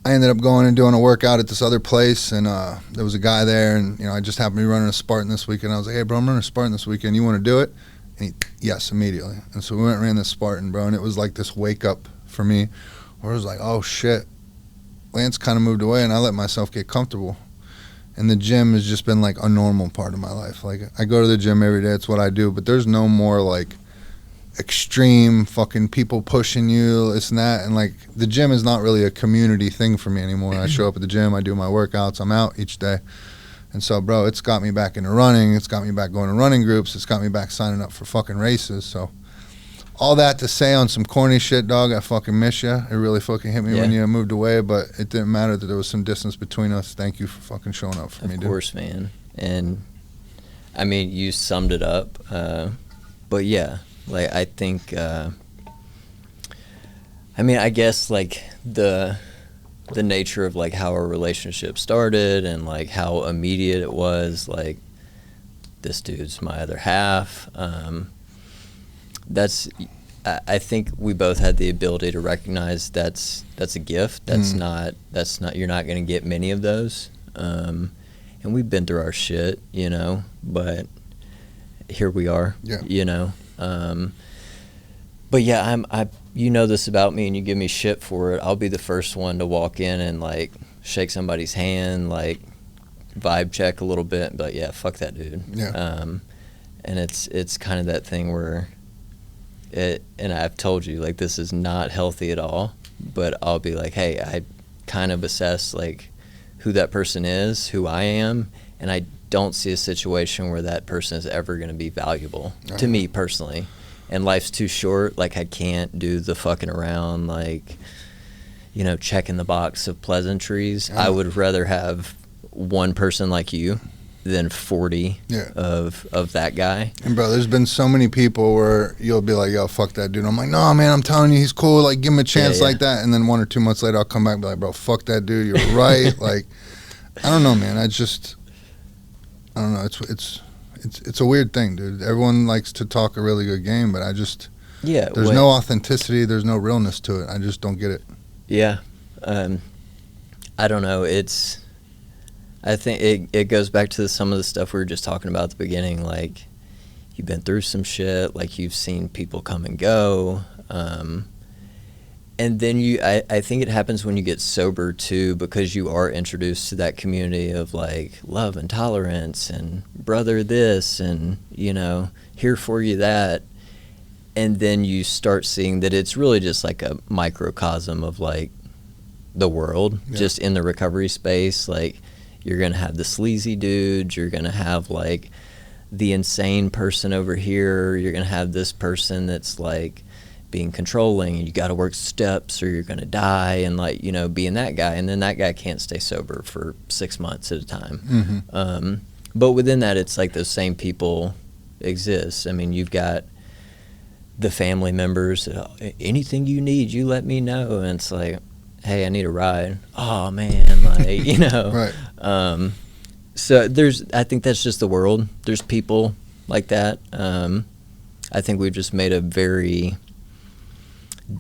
[SPEAKER 2] I ended up going and doing a workout at this other place, and there was a guy there, and you know, I just happened to be running a Spartan this weekend. I was like, hey bro, I'm running a Spartan this weekend, you want to do it? And yes, immediately. And so we went and ran this Spartan, bro, and it was like this wake up for me where it was like, oh shit, Lance kind of moved away, and I let myself get comfortable. And the gym has just been like a normal part of my life. Like, I go to the gym every day, it's what I do, but there's no more like extreme fucking people pushing you, this and that. And like, the gym is not really a community thing for me anymore. I show up at the gym, I do my workouts, I'm out each day. And so, bro, it's got me back into running, it's got me back going to running groups, it's got me back signing up for fucking races. So all that to say, on some corny shit, dog, I fucking miss you. It really fucking hit me when you moved away, but it didn't matter that there was some distance between us. Thank you for fucking showing up for me, dude.
[SPEAKER 1] Of course, man. And I mean, you summed it up. But yeah, like, I think, I mean, I guess like the nature of like how our relationship started and like how immediate it was, like, this dude's my other half. I think we both had the ability to recognize that's a gift. That's not you're not going to get many of those. And we've been through our shit, you know, but here we are, you know. But yeah, you know this about me, and you give me shit for it. I'll be the first one to walk in and like shake somebody's hand, like vibe check a little bit, but yeah, fuck that dude. Yeah. And it's kind of that thing where and I've told you, like, this is not healthy at all, but I'll be like, hey, I kind of assess like who that person is, who I am, and I don't see a situation where that person is ever going to be valuable to me personally. And life's too short. Like, I can't do the fucking around, like, you know, checking the box of pleasantries. I would rather have one person like you than 40 of that guy.
[SPEAKER 2] And bro, there's been so many people where you'll be like, yo, fuck that dude. I'm like, no, man, I'm telling you, he's cool. Like, give him a chance like that. And then 1 or 2 months later, I'll come back and be like, bro, fuck that dude. You're right. Like, I don't know, man. I don't know. It's a weird thing, dude. Everyone likes to talk a really good game, but there's no authenticity. There's no realness to it. I just don't get it.
[SPEAKER 1] Yeah. I don't know. I think it goes back to some of the stuff we were just talking about at the beginning. Like, you've been through some shit. Like, you've seen people come and go. And then I think it happens when you get sober too, because you are introduced to that community of like love and tolerance and brother this and, you know, here for you that. And then you start seeing that it's really just like a microcosm of like the world, just in the recovery space. Like, you're going to have the sleazy dudes, you're going to have like the insane person over here, you're going to have this person that's like being controlling, and you got to work steps or you're going to die, and like, you know, being that guy. And then that guy can't stay sober for 6 months at a time. But within that, it's like those same people exist. I mean, you've got the family members, anything you need, you let me know. And it's like, hey, I need a ride. Oh man, like, you know.
[SPEAKER 2] Right.
[SPEAKER 1] So I think that's just the world. There's people like that. I think we've just made a very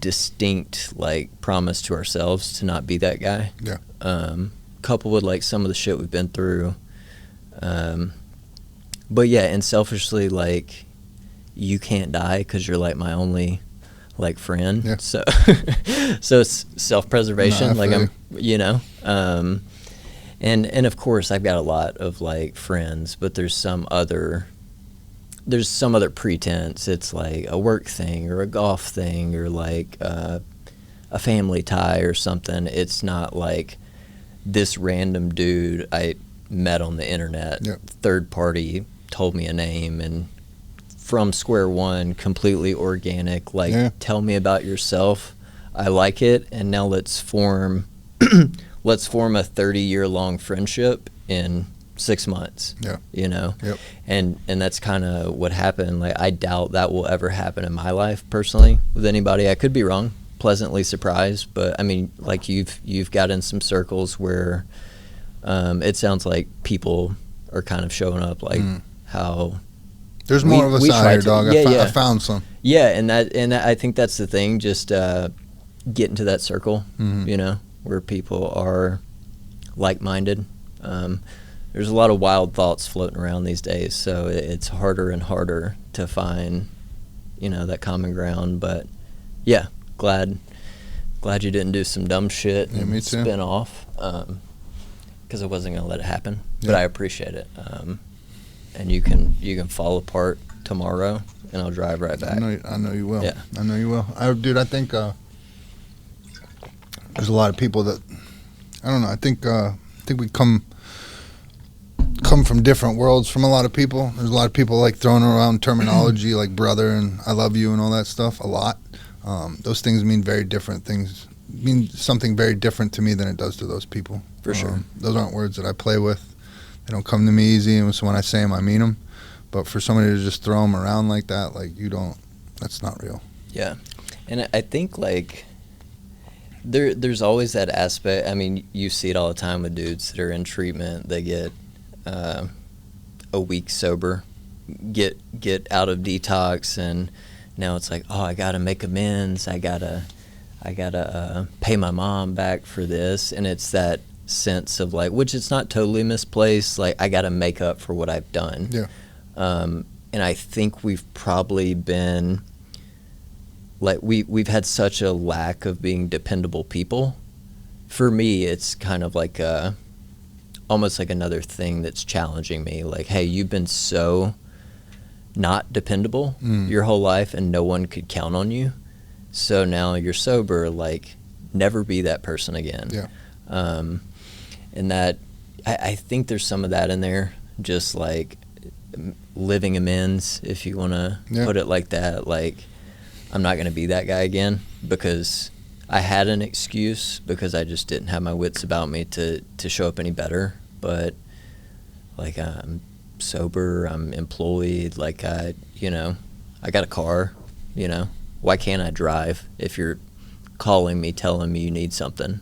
[SPEAKER 1] distinct like promise to ourselves to not be that guy.
[SPEAKER 2] Yeah.
[SPEAKER 1] Coupled with like some of the shit we've been through. But yeah, and selfishly, like, you can't die because you're like my only like friend. Yeah. So it's self-preservation. No, like, I'm, you know, and of course I've got a lot of like friends, but there's some other pretense. It's like a work thing or a golf thing or like a family tie or something. It's not like this random dude I met on the internet. Yep. Third party told me a name, and from square one, completely organic. Like, tell me about yourself. I like it, and now let's form a 30-year-long friendship in 6 months. Yeah. You know? Yep. And that's kind of what happened. Like, I doubt that will ever happen in my life personally with anybody. I could be wrong, pleasantly surprised, but I mean, like, you've got in some circles where it sounds like people are kind of showing up, like how
[SPEAKER 2] there's more of us out here, dog. I found some.
[SPEAKER 1] Yeah, and I think that's the thing. Just get into that circle, you know, where people are like-minded. There's a lot of wild thoughts floating around these days, so it's harder and harder to find, you know, that common ground. But yeah, glad you didn't do some dumb shit and spin off, because I wasn't gonna let it happen. Yeah. But I appreciate it. And you can fall apart tomorrow, and I'll drive right back.
[SPEAKER 2] I know you will. Yeah. I know you will. Dude, I think there's a lot of people that, I don't know. I think we come from different worlds from a lot of people. There's a lot of people like throwing around terminology like brother and I love you and all that stuff a lot. Those things mean very different things. Mean something very different to me than it does to those people.
[SPEAKER 1] For sure.
[SPEAKER 2] Those aren't words that I play with. They don't come to me easy, and so when I say them, I mean them. But for somebody to just throw them around like that, like, that's not real.
[SPEAKER 1] Yeah. And I think, like, there's always that aspect. I mean, you see it all the time with dudes that are in treatment. They get a week sober, get out of detox, and now it's like, oh, I got to make amends. I gotta pay my mom back for this. And it's that sense of like, which it's not totally misplaced, like, I gotta make up for what I've done. Yeah. And I think we've probably been like, we've had such a lack of being dependable people. For me, it's kind of like almost like another thing that's challenging me. Like, hey, you've been so not dependable your whole life, and no one could count on you. So now you're sober, like, never be that person again. Yeah. And that, I think there's some of that in there, just like living amends, if you want to put it like that. Like, I'm not going to be that guy again, because I had an excuse because I just didn't have my wits about me to show up any better. But like I'm sober, I'm employed, like I got a car, why can't I drive if you're calling me telling me you need something?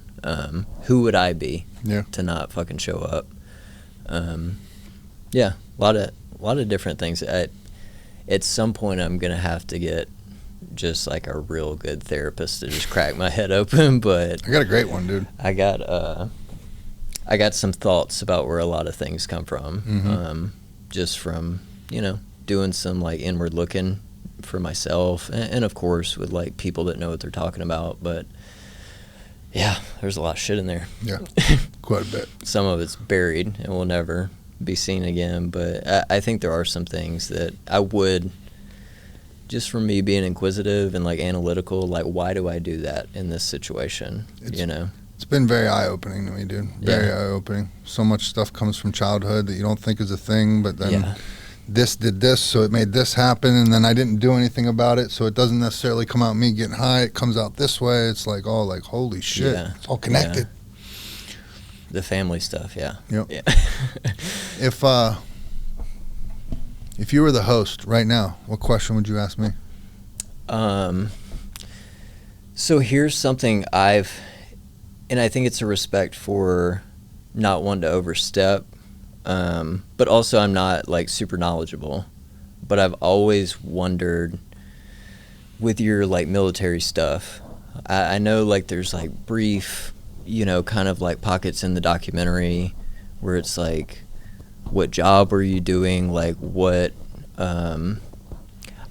[SPEAKER 1] Who would I be to not fucking show up? Yeah, a lot of different things. At some point I'm gonna have to get just like a real good therapist to just crack my head open, but
[SPEAKER 2] I got a great one, dude.
[SPEAKER 1] I got some thoughts about where a lot of things come from, just from doing some like inward looking for myself, and of course with like people that know what they're talking about. But yeah, there's a lot of shit in there.
[SPEAKER 2] Yeah, quite a bit.
[SPEAKER 1] Some of it's buried and will never be seen again, but I think there are some things that I would, just from me being inquisitive and like analytical, like why do I do that in this situation? It's
[SPEAKER 2] been very eye-opening to me, dude. Very eye-opening. So much stuff comes from childhood that you don't think is a thing, but then this did this, so it made this happen, and then I didn't do anything about it, so it doesn't necessarily come out me getting high. It comes out this way. It's like all like, holy shit. Yeah. It's all connected.
[SPEAKER 1] Yeah. The family stuff, yeah.
[SPEAKER 2] Yep. Yeah. If you were the host right now, what question would you ask me?
[SPEAKER 1] So here's something and I think it's a respect for not wanting to overstep, but also I'm not like super knowledgeable, but I've always wondered with your like military stuff, I know like there's like brief, kind of like pockets in the documentary where it's like, what job were you doing? Like what,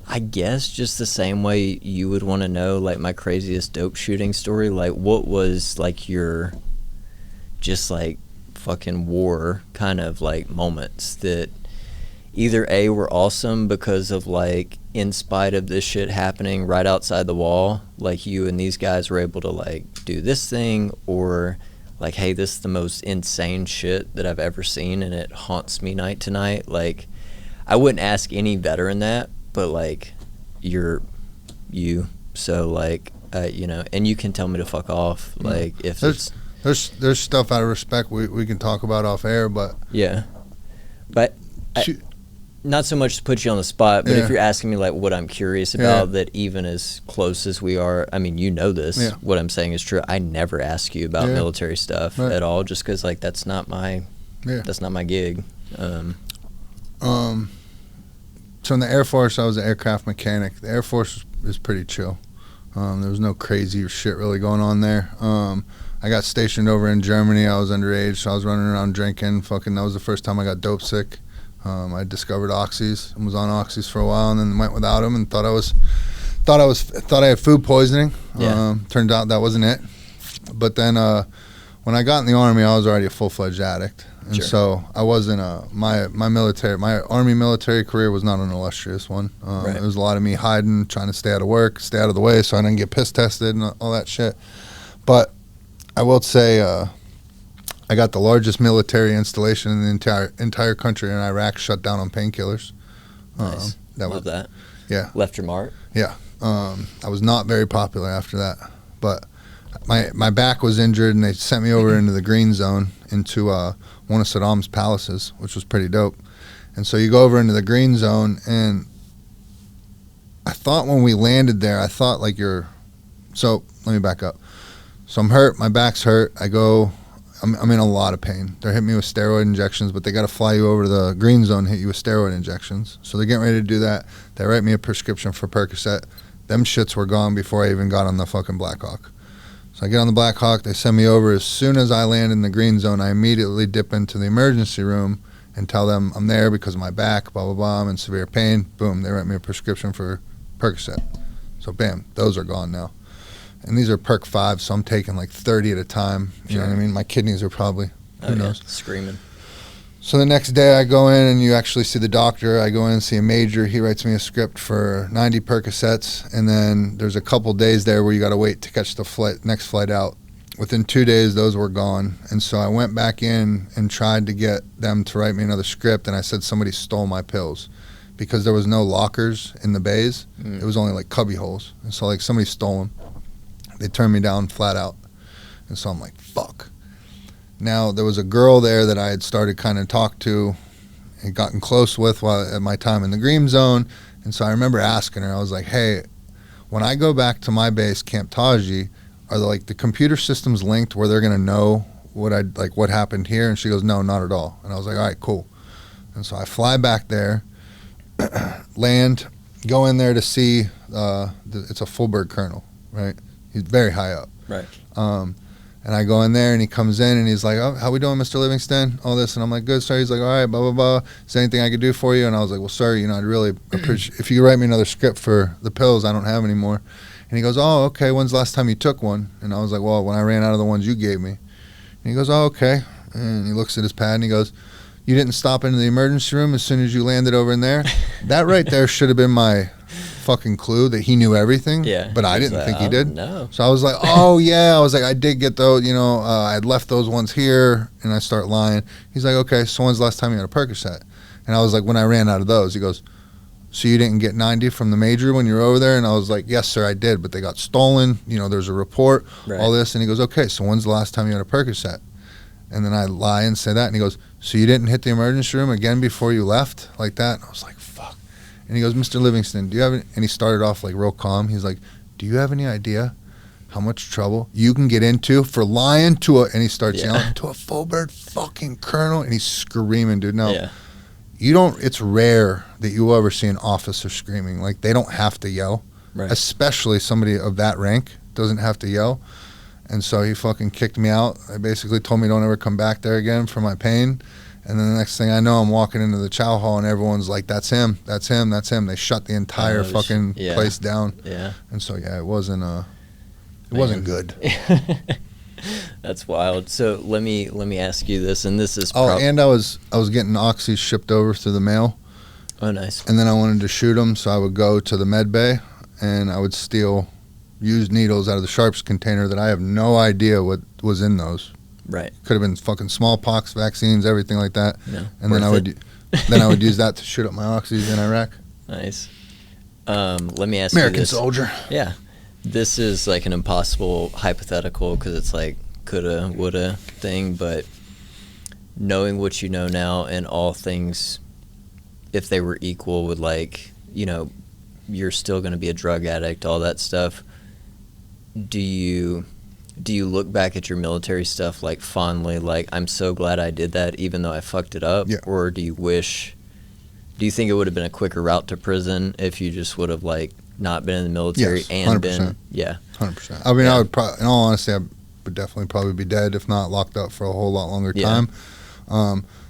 [SPEAKER 1] I guess just the same way you would want to know like my craziest dope shooting story, like what was like your just like fucking war kind of like moments that either A, were awesome because of like in spite of this shit happening right outside the wall, like you and these guys were able to like do this thing, or like, hey, this is the most insane shit that I've ever seen and it haunts me night to night. Like I wouldn't ask any veteran that, but like you, so like and you can tell me to fuck off, like if
[SPEAKER 2] there's stuff out of respect we can talk about off air, but
[SPEAKER 1] but not so much to put you on the spot, but if you're asking me like what I'm curious about, that even as close as we are, I mean, this, what I'm saying is true. I never ask you about military stuff at all, just because like that's not my gig.
[SPEAKER 2] So in the Air Force, I was an aircraft mechanic. The Air Force is pretty chill. There was no crazy shit really going on there. I got stationed over in Germany. I was underage, so I was running around drinking. That was the first time I got dope sick. I discovered oxys and was on oxys for a while, and then went without them and thought I had food poisoning. Turned out that wasn't it. But then when I got in the Army, I was already a full-fledged addict. And so I wasn't my Army military career was not an illustrious one. It was a lot of me hiding, trying to stay out of work, stay out of the way so I didn't get piss tested and all that shit. But I will say I got the largest military installation in the entire country in Iraq shut down on painkillers.
[SPEAKER 1] Nice. Love that.
[SPEAKER 2] Yeah.
[SPEAKER 1] Left your mark.
[SPEAKER 2] Yeah. I was not very popular after that. But my back was injured, and they sent me over into the green zone, into one of Saddam's palaces, which was pretty dope. And so you go over into the green zone, and I thought when we landed there, so let me back up. So I'm hurt, my back's hurt, I'm in a lot of pain. They're hitting me with steroid injections, but they got to fly you over to the green zone and hit you with steroid injections. So they're getting ready to do that. They write me a prescription for Percocet. Them shits were gone before I even got on the fucking Black Hawk. So I get on the Black Hawk, they send me over. As soon as I land in the green zone, I immediately dip into the emergency room and tell them I'm there because of my back, blah, blah, blah, I'm in severe pain. Boom, they write me a prescription for Percocet. So bam, those are gone now. And these are Perc 5, so I'm taking like 30 at a time. You know what I mean? My kidneys are probably, who knows?
[SPEAKER 1] Screaming.
[SPEAKER 2] So the next day I go in and you actually see the doctor. I go in and see a major. He writes me a script for 90 Percocets. And then there's a couple days there where you got to wait to catch the next flight out. Within 2 days, those were gone. And so I went back in and tried to get them to write me another script. And I said somebody stole my pills because there was no lockers in the bays. It was only like cubby holes. And so like somebody stole them. They turned me down flat out. And so I'm like, fuck. Now, there was a girl there that I had started kind of talk to had gotten close with while at my time in the Green Zone. And so I remember asking her, I was like, hey, when I go back to my base, Camp Taji, are the computer systems linked where they're going to know what happened here? And she goes, no, not at all. And I was like, all right, cool. And so I fly back there, land, go in there to see, it's a Fulberg colonel, right? He's very high up.
[SPEAKER 1] Right.
[SPEAKER 2] And I go in there, and he comes in, and he's like, oh, how we doing, Mr. Livingston? All this. And I'm like, good, sir. He's like, all right, blah, blah, blah. Is there anything I could do for you? And I was like, well, sir, I'd really appreciate if you could write me another script for the pills. I don't have any more. And he goes, oh, okay, when's the last time you took one? And I was like, well, when I ran out of the ones you gave me. And he goes, oh, okay. And he looks at his pad, and he goes, you didn't stop into the emergency room as soon as you landed over in there? That right there should have been my fucking clue that he knew everything.
[SPEAKER 1] Yeah.
[SPEAKER 2] But I didn't think he did.
[SPEAKER 1] No.
[SPEAKER 2] So I was like, oh, yeah. I was like, I did get those, I'd left those ones here, and I start lying. He's like, okay, so when's the last time you had a Percocet? And I was like, when I ran out of those. He goes, so you didn't get 90 from the major when you were over there? And I was like, yes, sir, I did, but they got stolen. There's a report, all this. And he goes, okay, so when's the last time you had a Percocet? And then I lie and say that, and he goes, so you didn't hit the emergency room again before you left? Like that? And I was like, fuck. And he goes, Mr. Livingston, do you have any, and he started off like real calm. He's like, do you have any idea how much trouble you can get into for lying to and he starts yelling, to a Fulberg fucking colonel, and he's screaming, dude. Now, it's rare that you will ever see an officer screaming. Like, they don't have to yell, especially somebody of that rank doesn't have to yell. And so he fucking kicked me out. I basically told me don't ever come back there again for my pain. And then the next thing I know, I'm walking into the chow hall, and everyone's like, that's him, that's him, that's him. They shut the entire fucking place down. Yeah. And so, it wasn't good.
[SPEAKER 1] That's wild. So let me ask you this, and this is
[SPEAKER 2] and I was getting oxys shipped over through the mail.
[SPEAKER 1] Oh, nice.
[SPEAKER 2] And then I wanted to shoot them, so I would go to the med bay, and I would steal used needles out of the sharps container that I have no idea what was in those.
[SPEAKER 1] Right.
[SPEAKER 2] Could have been fucking smallpox vaccines, everything like that.
[SPEAKER 1] No,
[SPEAKER 2] and then I would use that to shoot up my oxys in Iraq.
[SPEAKER 1] Nice. Let me ask you
[SPEAKER 2] American
[SPEAKER 1] this.
[SPEAKER 2] soldier.
[SPEAKER 1] Yeah. This is like an impossible hypothetical because it's like coulda, woulda thing, but knowing what you know now and all things, if they were equal, would you're still going to be a drug addict, all that stuff. Do you look back at your military stuff like fondly, like I'm so glad I did that even though I fucked it up? Yeah. Or do you think it would have been a quicker route to prison if you just would have not been in the military?
[SPEAKER 2] Yes,
[SPEAKER 1] and
[SPEAKER 2] 100%.
[SPEAKER 1] been
[SPEAKER 2] 100%. I mean, I would in all honesty, I would definitely probably be dead if not locked up for a whole lot longer time.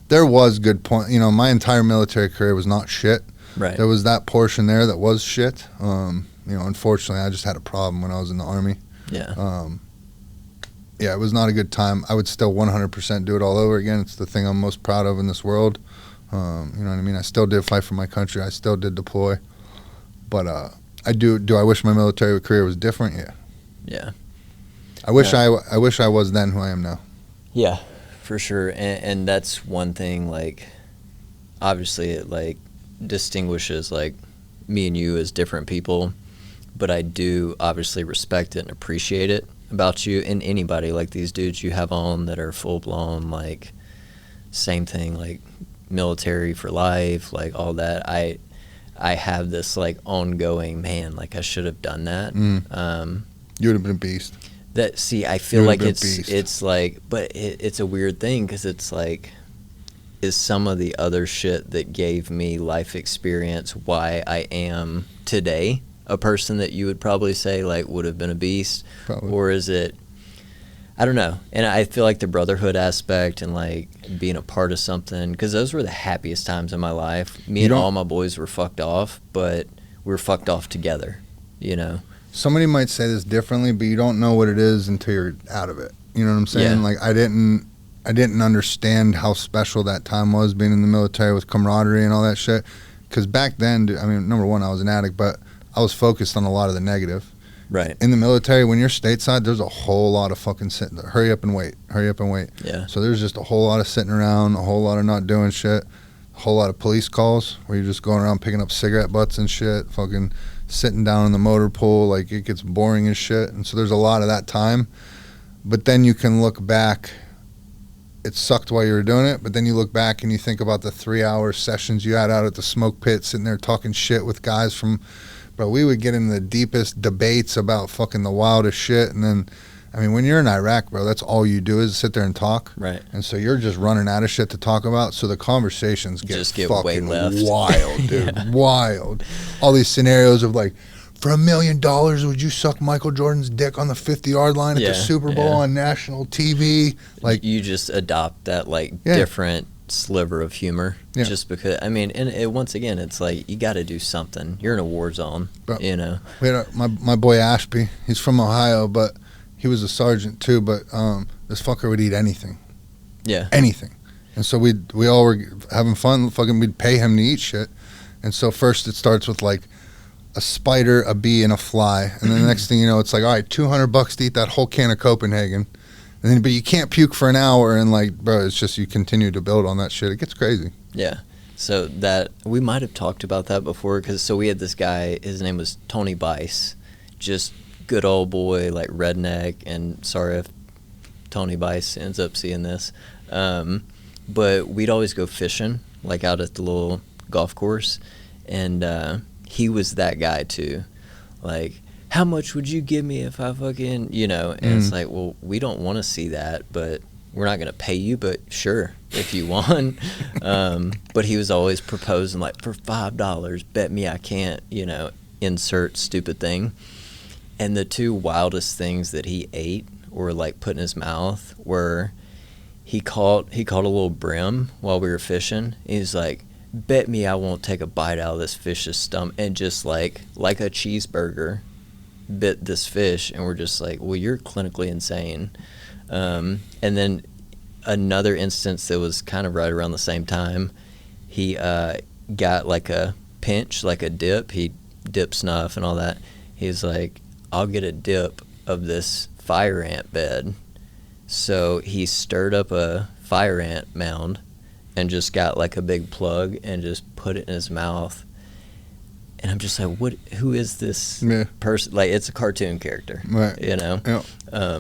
[SPEAKER 2] There was good point. My entire military career was not shit.
[SPEAKER 1] Right.
[SPEAKER 2] There was that portion there that was shit. Unfortunately, I just had a problem when I was in the Army.
[SPEAKER 1] Yeah.
[SPEAKER 2] It was not a good time. I would still 100% do it all over again. It's the thing I'm most proud of in this world. You know what I mean? I still did fight for my country. I still did deploy. But do I wish my military career was different? Yeah.
[SPEAKER 1] Yeah.
[SPEAKER 2] I wish I was then who I am now.
[SPEAKER 1] Yeah, for sure. And that's one thing, obviously it distinguishes me and you as different people, but I do obviously respect it and appreciate it about you and anybody these dudes you have on that are full blown same thing, military for life, all that. I have this ongoing, man, I should have done that.
[SPEAKER 2] You would have been a beast.
[SPEAKER 1] I feel like it's but it's a weird thing because it's is some of the other shit that gave me life experience why I am today a person that you would probably say would have been a beast? Probably. Or is it, I don't know. And I feel the brotherhood aspect and being a part of something, because those were the happiest times in my life. Me and all my boys were fucked off, but we were fucked off together,
[SPEAKER 2] Somebody might say this differently, but you don't know what it is until you're out of it. You know what I'm saying?
[SPEAKER 1] Yeah.
[SPEAKER 2] I didn't understand how special that time was being in the military with camaraderie and all that shit. Because back then, number one, I was an addict, but I was focused on a lot of the negative.
[SPEAKER 1] Right.
[SPEAKER 2] In the military, when you're stateside, there's a whole lot of fucking sitting there. Hurry up and wait.
[SPEAKER 1] Yeah.
[SPEAKER 2] So there's just a whole lot of sitting around, a whole lot of not doing shit, a whole lot of police calls where you're just going around picking up cigarette butts and shit, fucking sitting down in the motor pool, it gets boring as shit. And so there's a lot of that time. But then you can look back it sucked while you were doing it, but then you look back and you think about the 3-hour sessions you had out at the smoke pit, sitting there talking shit with guys from, bro, we would get in the deepest debates about fucking the wildest shit. And then, I mean, when you're in Iraq, bro, that's all you do is sit there and talk.
[SPEAKER 1] Right.
[SPEAKER 2] And so you're just running out of shit to talk about. So the conversations get
[SPEAKER 1] way
[SPEAKER 2] fucking
[SPEAKER 1] left.
[SPEAKER 2] wild, dude.
[SPEAKER 1] Yeah.
[SPEAKER 2] Wild. All these scenarios of like, for $1 million, would you suck Michael Jordan's dick on the 50-yard line at the Super Bowl on national TV? Like, you
[SPEAKER 1] just adopt that different sliver of humor, just because. I mean, and once again, it's like you got to do something. You're in a war zone, you know.
[SPEAKER 2] We had my boy Ashby. He's from Ohio, but he was a sergeant too. But this fucker would eat anything, anything. And so we all were having fun. Fucking, we'd pay him to eat shit. And so first it starts with like a spider, a bee, and a fly, and then the next thing you know, it's like, all right, $200 to eat that whole can of Copenhagen, and then but you can't puke for an hour, and like, bro, it's just you continue to build on that shit. It gets crazy.
[SPEAKER 1] Yeah. So that we might have talked about that before, because we had this guy. His name was Tony Bice, just good old boy, like redneck. And sorry if Tony Bice ends up seeing this, but we'd always go fishing, like out at the little golf course, and he was that guy too. Like, how much would you give me if I fucking, you know? And it's like, well, we don't want to see that, but we're not going to pay you, but sure, if you want. But he was always proposing, like, for $5, bet me I can't, you know, insert stupid thing. And the two wildest things that he ate or, like, put in his mouth were he caught a little brim while we were fishing. He's like, bet me I won't take a bite out of this fish's stomach, and just like a cheeseburger bit this fish. And we're just like, well, you're clinically insane. And then another instance that was kind of right around the same time, he got like a pinch, like a dip. He dipped snuff and all that. He's like, I'll get a dip of this fire ant bed. So he stirred up a fire ant mound and just got like a big plug and just put it in his mouth. And I'm just like, what? Who is this person? Like, it's a cartoon character,
[SPEAKER 2] right?
[SPEAKER 1] You know.
[SPEAKER 2] Yeah.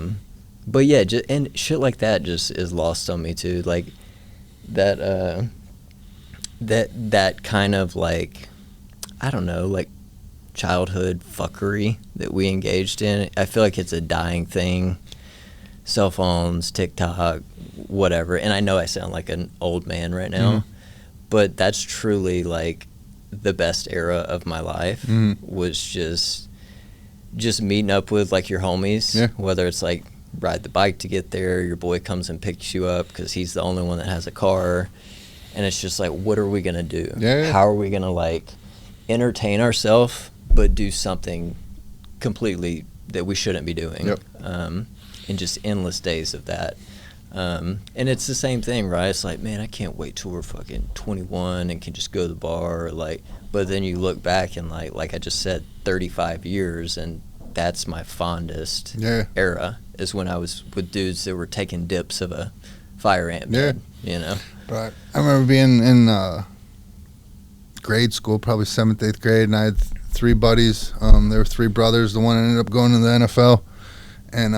[SPEAKER 1] But yeah, and shit like that just is lost on me too. Like that kind of, like, I don't know, like childhood fuckery that we engaged in. I feel like it's a dying thing. Cell phones, TikTok, whatever. And I know I sound like an old man right now, but that's truly like the best era of my life. Was just meeting up with like your homies, whether it's like ride the bike to get there, your boy comes and picks you up because he's the only one that has a car, and it's just like, what are we gonna do? How are we gonna like entertain ourselves but do something completely that we shouldn't be doing? And just endless days of that. And it's the same thing, right? It's like, man, I can't wait till we're fucking 21 and can just go to the bar, like. But then you look back and like I just said, 35 years, and that's my fondest era, is when I was with dudes that were taking dips of a fire ant bed, you know.
[SPEAKER 2] But I remember being in grade school, probably 7th, 8th grade, and I had 3 buddies. There were 3 brothers. The one ended up going to the NFL, and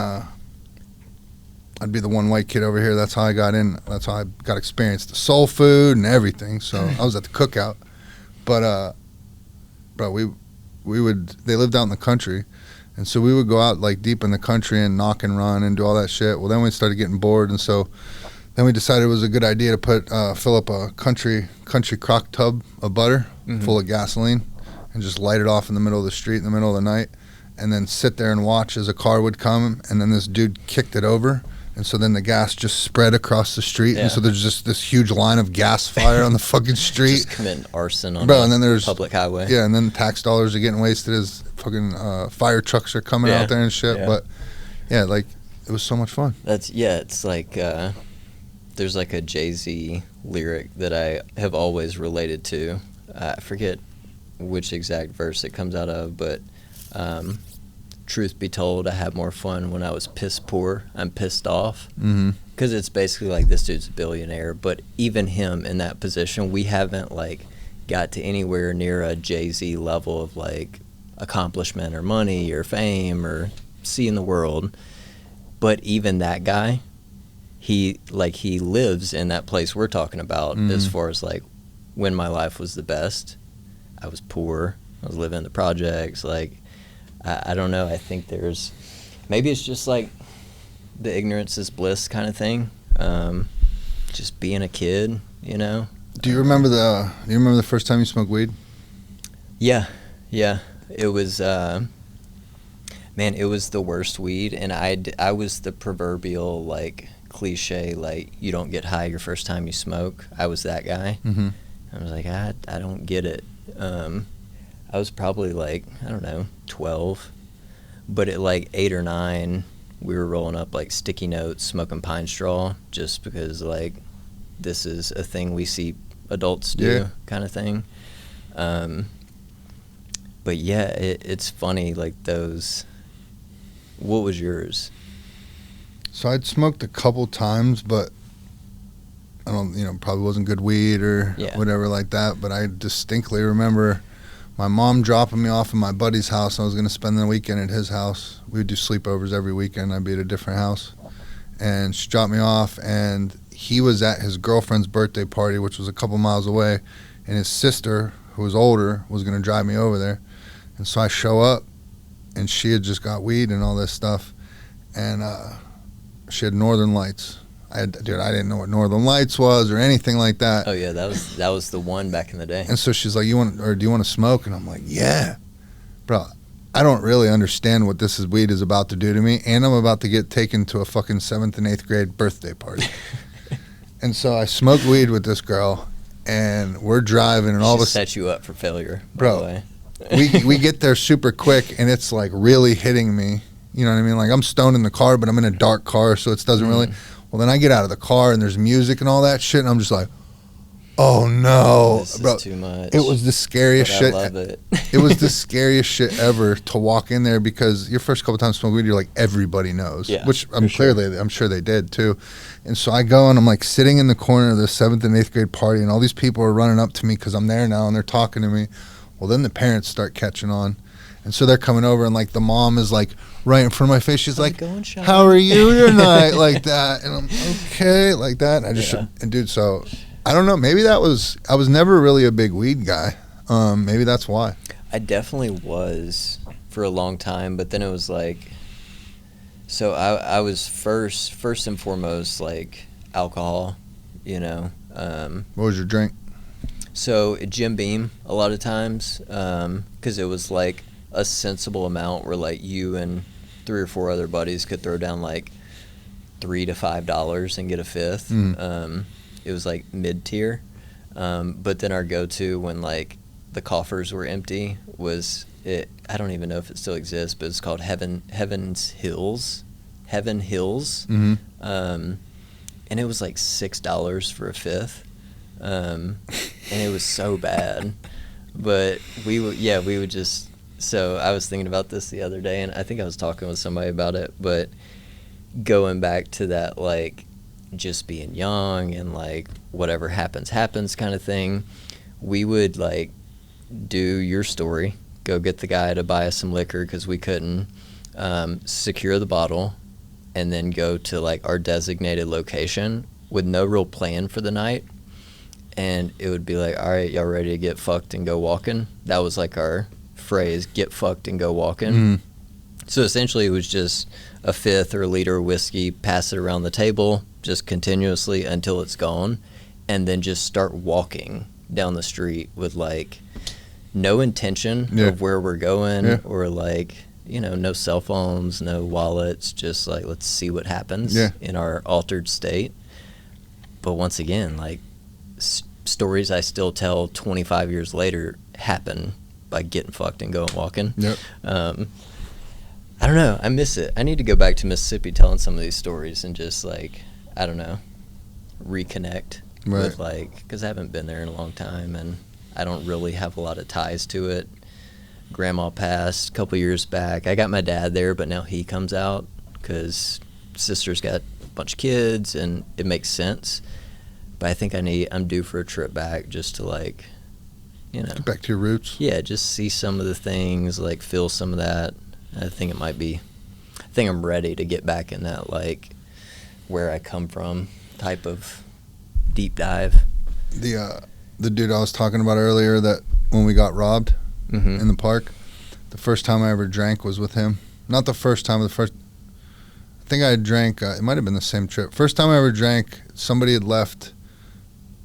[SPEAKER 2] I'd be the one white kid over here. That's how I got in. That's how I got experience the soul food and everything. So I was at the cookout. But, bro, they lived out in the country. And so we would go out like deep in the country and knock and run and do all that shit. Well, then we started getting bored. And so then we decided it was a good idea to fill up a country crock tub of butter full of gasoline and just light it off in the middle of the street in the middle of the night, and then sit there and watch as a car would come. And then this dude kicked it over. And so then the gas just spread across the street, and so there's just this huge line of gas fire on the fucking street.
[SPEAKER 1] Just committing arson on
[SPEAKER 2] and then there's
[SPEAKER 1] public highway.
[SPEAKER 2] Yeah, and then tax dollars are getting wasted as fucking fire trucks are coming out there and shit. Yeah. But yeah, like, it was so much fun.
[SPEAKER 1] It's like there's like a Jay-Z lyric that I have always related to. I forget which exact verse it comes out of, but truth be told, I had more fun when I was piss poor. I'm pissed off. Because it's basically like, this dude's a billionaire, but even him in that position, we haven't like got to anywhere near a Jay-Z level of like accomplishment or money or fame or seeing the world. But even that guy, he lives in that place we're talking about. As far as like when my life was the best, I was poor. I was living in the projects. Like, I don't know. I think maybe it's just like the ignorance is bliss kind of thing. Just being a kid, you know.
[SPEAKER 2] Do you remember the first time you smoked weed?
[SPEAKER 1] Yeah. It was, man, it was the worst weed, and I was the proverbial, like, cliche, like, you don't get high your first time you smoke. I was that guy. Mm-hmm. I was like, I don't get it. I was probably, like, I don't know, 12, but at, like, 8 or 9, we were rolling up, like, sticky notes, smoking pine straw, just because, like, this is a thing we see adults do, kind of thing. But yeah, it's funny, like those. What was yours?
[SPEAKER 2] So I'd smoked a couple times, but I don't, probably wasn't good weed or whatever like that. But I distinctly remember my mom dropping me off at my buddy's house. I was going to spend the weekend at his house. We would do sleepovers every weekend. I'd be at a different house. And she dropped me off, and he was at his girlfriend's birthday party, which was a couple miles away. And his sister, who was older, was going to drive me over there. And so I show up, and she had just got weed and all this stuff. And she had Northern Lights. I didn't know what Northern Lights was or anything like that.
[SPEAKER 1] Oh yeah, that was the one back in the day.
[SPEAKER 2] And so she's like, do you want to smoke? And I'm like, yeah. Bro, I don't really understand what this weed is about to do to me, and I'm about to get taken to a fucking 7th and 8th grade birthday party. And so I smoked weed with this girl, and we're driving, and all of a sudden
[SPEAKER 1] set you up for failure,
[SPEAKER 2] bro.
[SPEAKER 1] By the way.
[SPEAKER 2] we get there super quick, and it's like really hitting me. You know what I mean? Like, I'm stoned in the car, but I'm in a dark car, so it doesn't really. Well, then I get out of the car, and there's music and all that shit, and I'm just like, oh no,
[SPEAKER 1] this
[SPEAKER 2] bro!
[SPEAKER 1] Is too much.
[SPEAKER 2] It was the scariest shit.
[SPEAKER 1] I love it.
[SPEAKER 2] It was the scariest shit ever to walk in there, because your first couple times smoking weed, you're like, everybody knows.
[SPEAKER 1] Yeah,
[SPEAKER 2] which I'm sure they did too. And so I go, and I'm like sitting in the corner of the 7th and 8th grade party, and all these people are running up to me because I'm there now, and they're talking to me. Well, then the parents start catching on, and so they're coming over, and like the mom is like right in front of my face. She's like, "How are you tonight?" Like that, and I'm okay, like that. And I just and dude, so I don't know. Maybe I was never really a big weed guy. Maybe that's why.
[SPEAKER 1] I definitely was for a long time, but then it was like, so I was first and foremost like alcohol, you know.
[SPEAKER 2] What was your drink?
[SPEAKER 1] So Jim Beam a lot of times, because it was like a sensible amount where like you and 3 or 4 other buddies could throw down like $3 to $5 and get a fifth. It was like mid-tier. But then our go-to when like the coffers were empty was it. I don't even know if it still exists, but it's called Heaven Hills. And it was like $6 for a fifth. And it was so bad, but we would just. So I was thinking about this the other day, and I think I was talking with somebody about it, but going back to that, like, just being young and like whatever happens kind of thing, we would like do your story, go get the guy to buy us some liquor because we couldn't secure the bottle, and then go to like our designated location with no real plan for the night. And it would be like, all right, y'all ready to get fucked and go walking? That was like our phrase, get fucked and go walking. So essentially it was just a fifth or a liter of whiskey, pass it around the table just continuously until it's gone, and then just start walking down the street with like no intention of where we're going or like, you know, no cell phones, no wallets, just like, let's see what happens in our altered state. But once again, like, stories I still tell 25 years later happen by getting fucked and going walking. I don't know. I miss it. I need to go back to Mississippi telling some of these stories and just like, I don't know, reconnect with like, because I haven't been there in a long time and I don't really have a lot of ties to it. Grandma passed a couple years back. I got my dad there, but now he comes out because sister's got a bunch of kids and it makes sense. But I think I'm due for a trip back just to like, you know.
[SPEAKER 2] Back to your roots?
[SPEAKER 1] Yeah, just see some of the things, like feel some of that. I think I'm ready to get back in that like where I come from type of deep dive.
[SPEAKER 2] The dude I was talking about earlier, that when we got robbed in the park, the first time I ever drank was with him. Not the first time, I think I drank, it might have been the same trip. First time I ever drank, somebody had left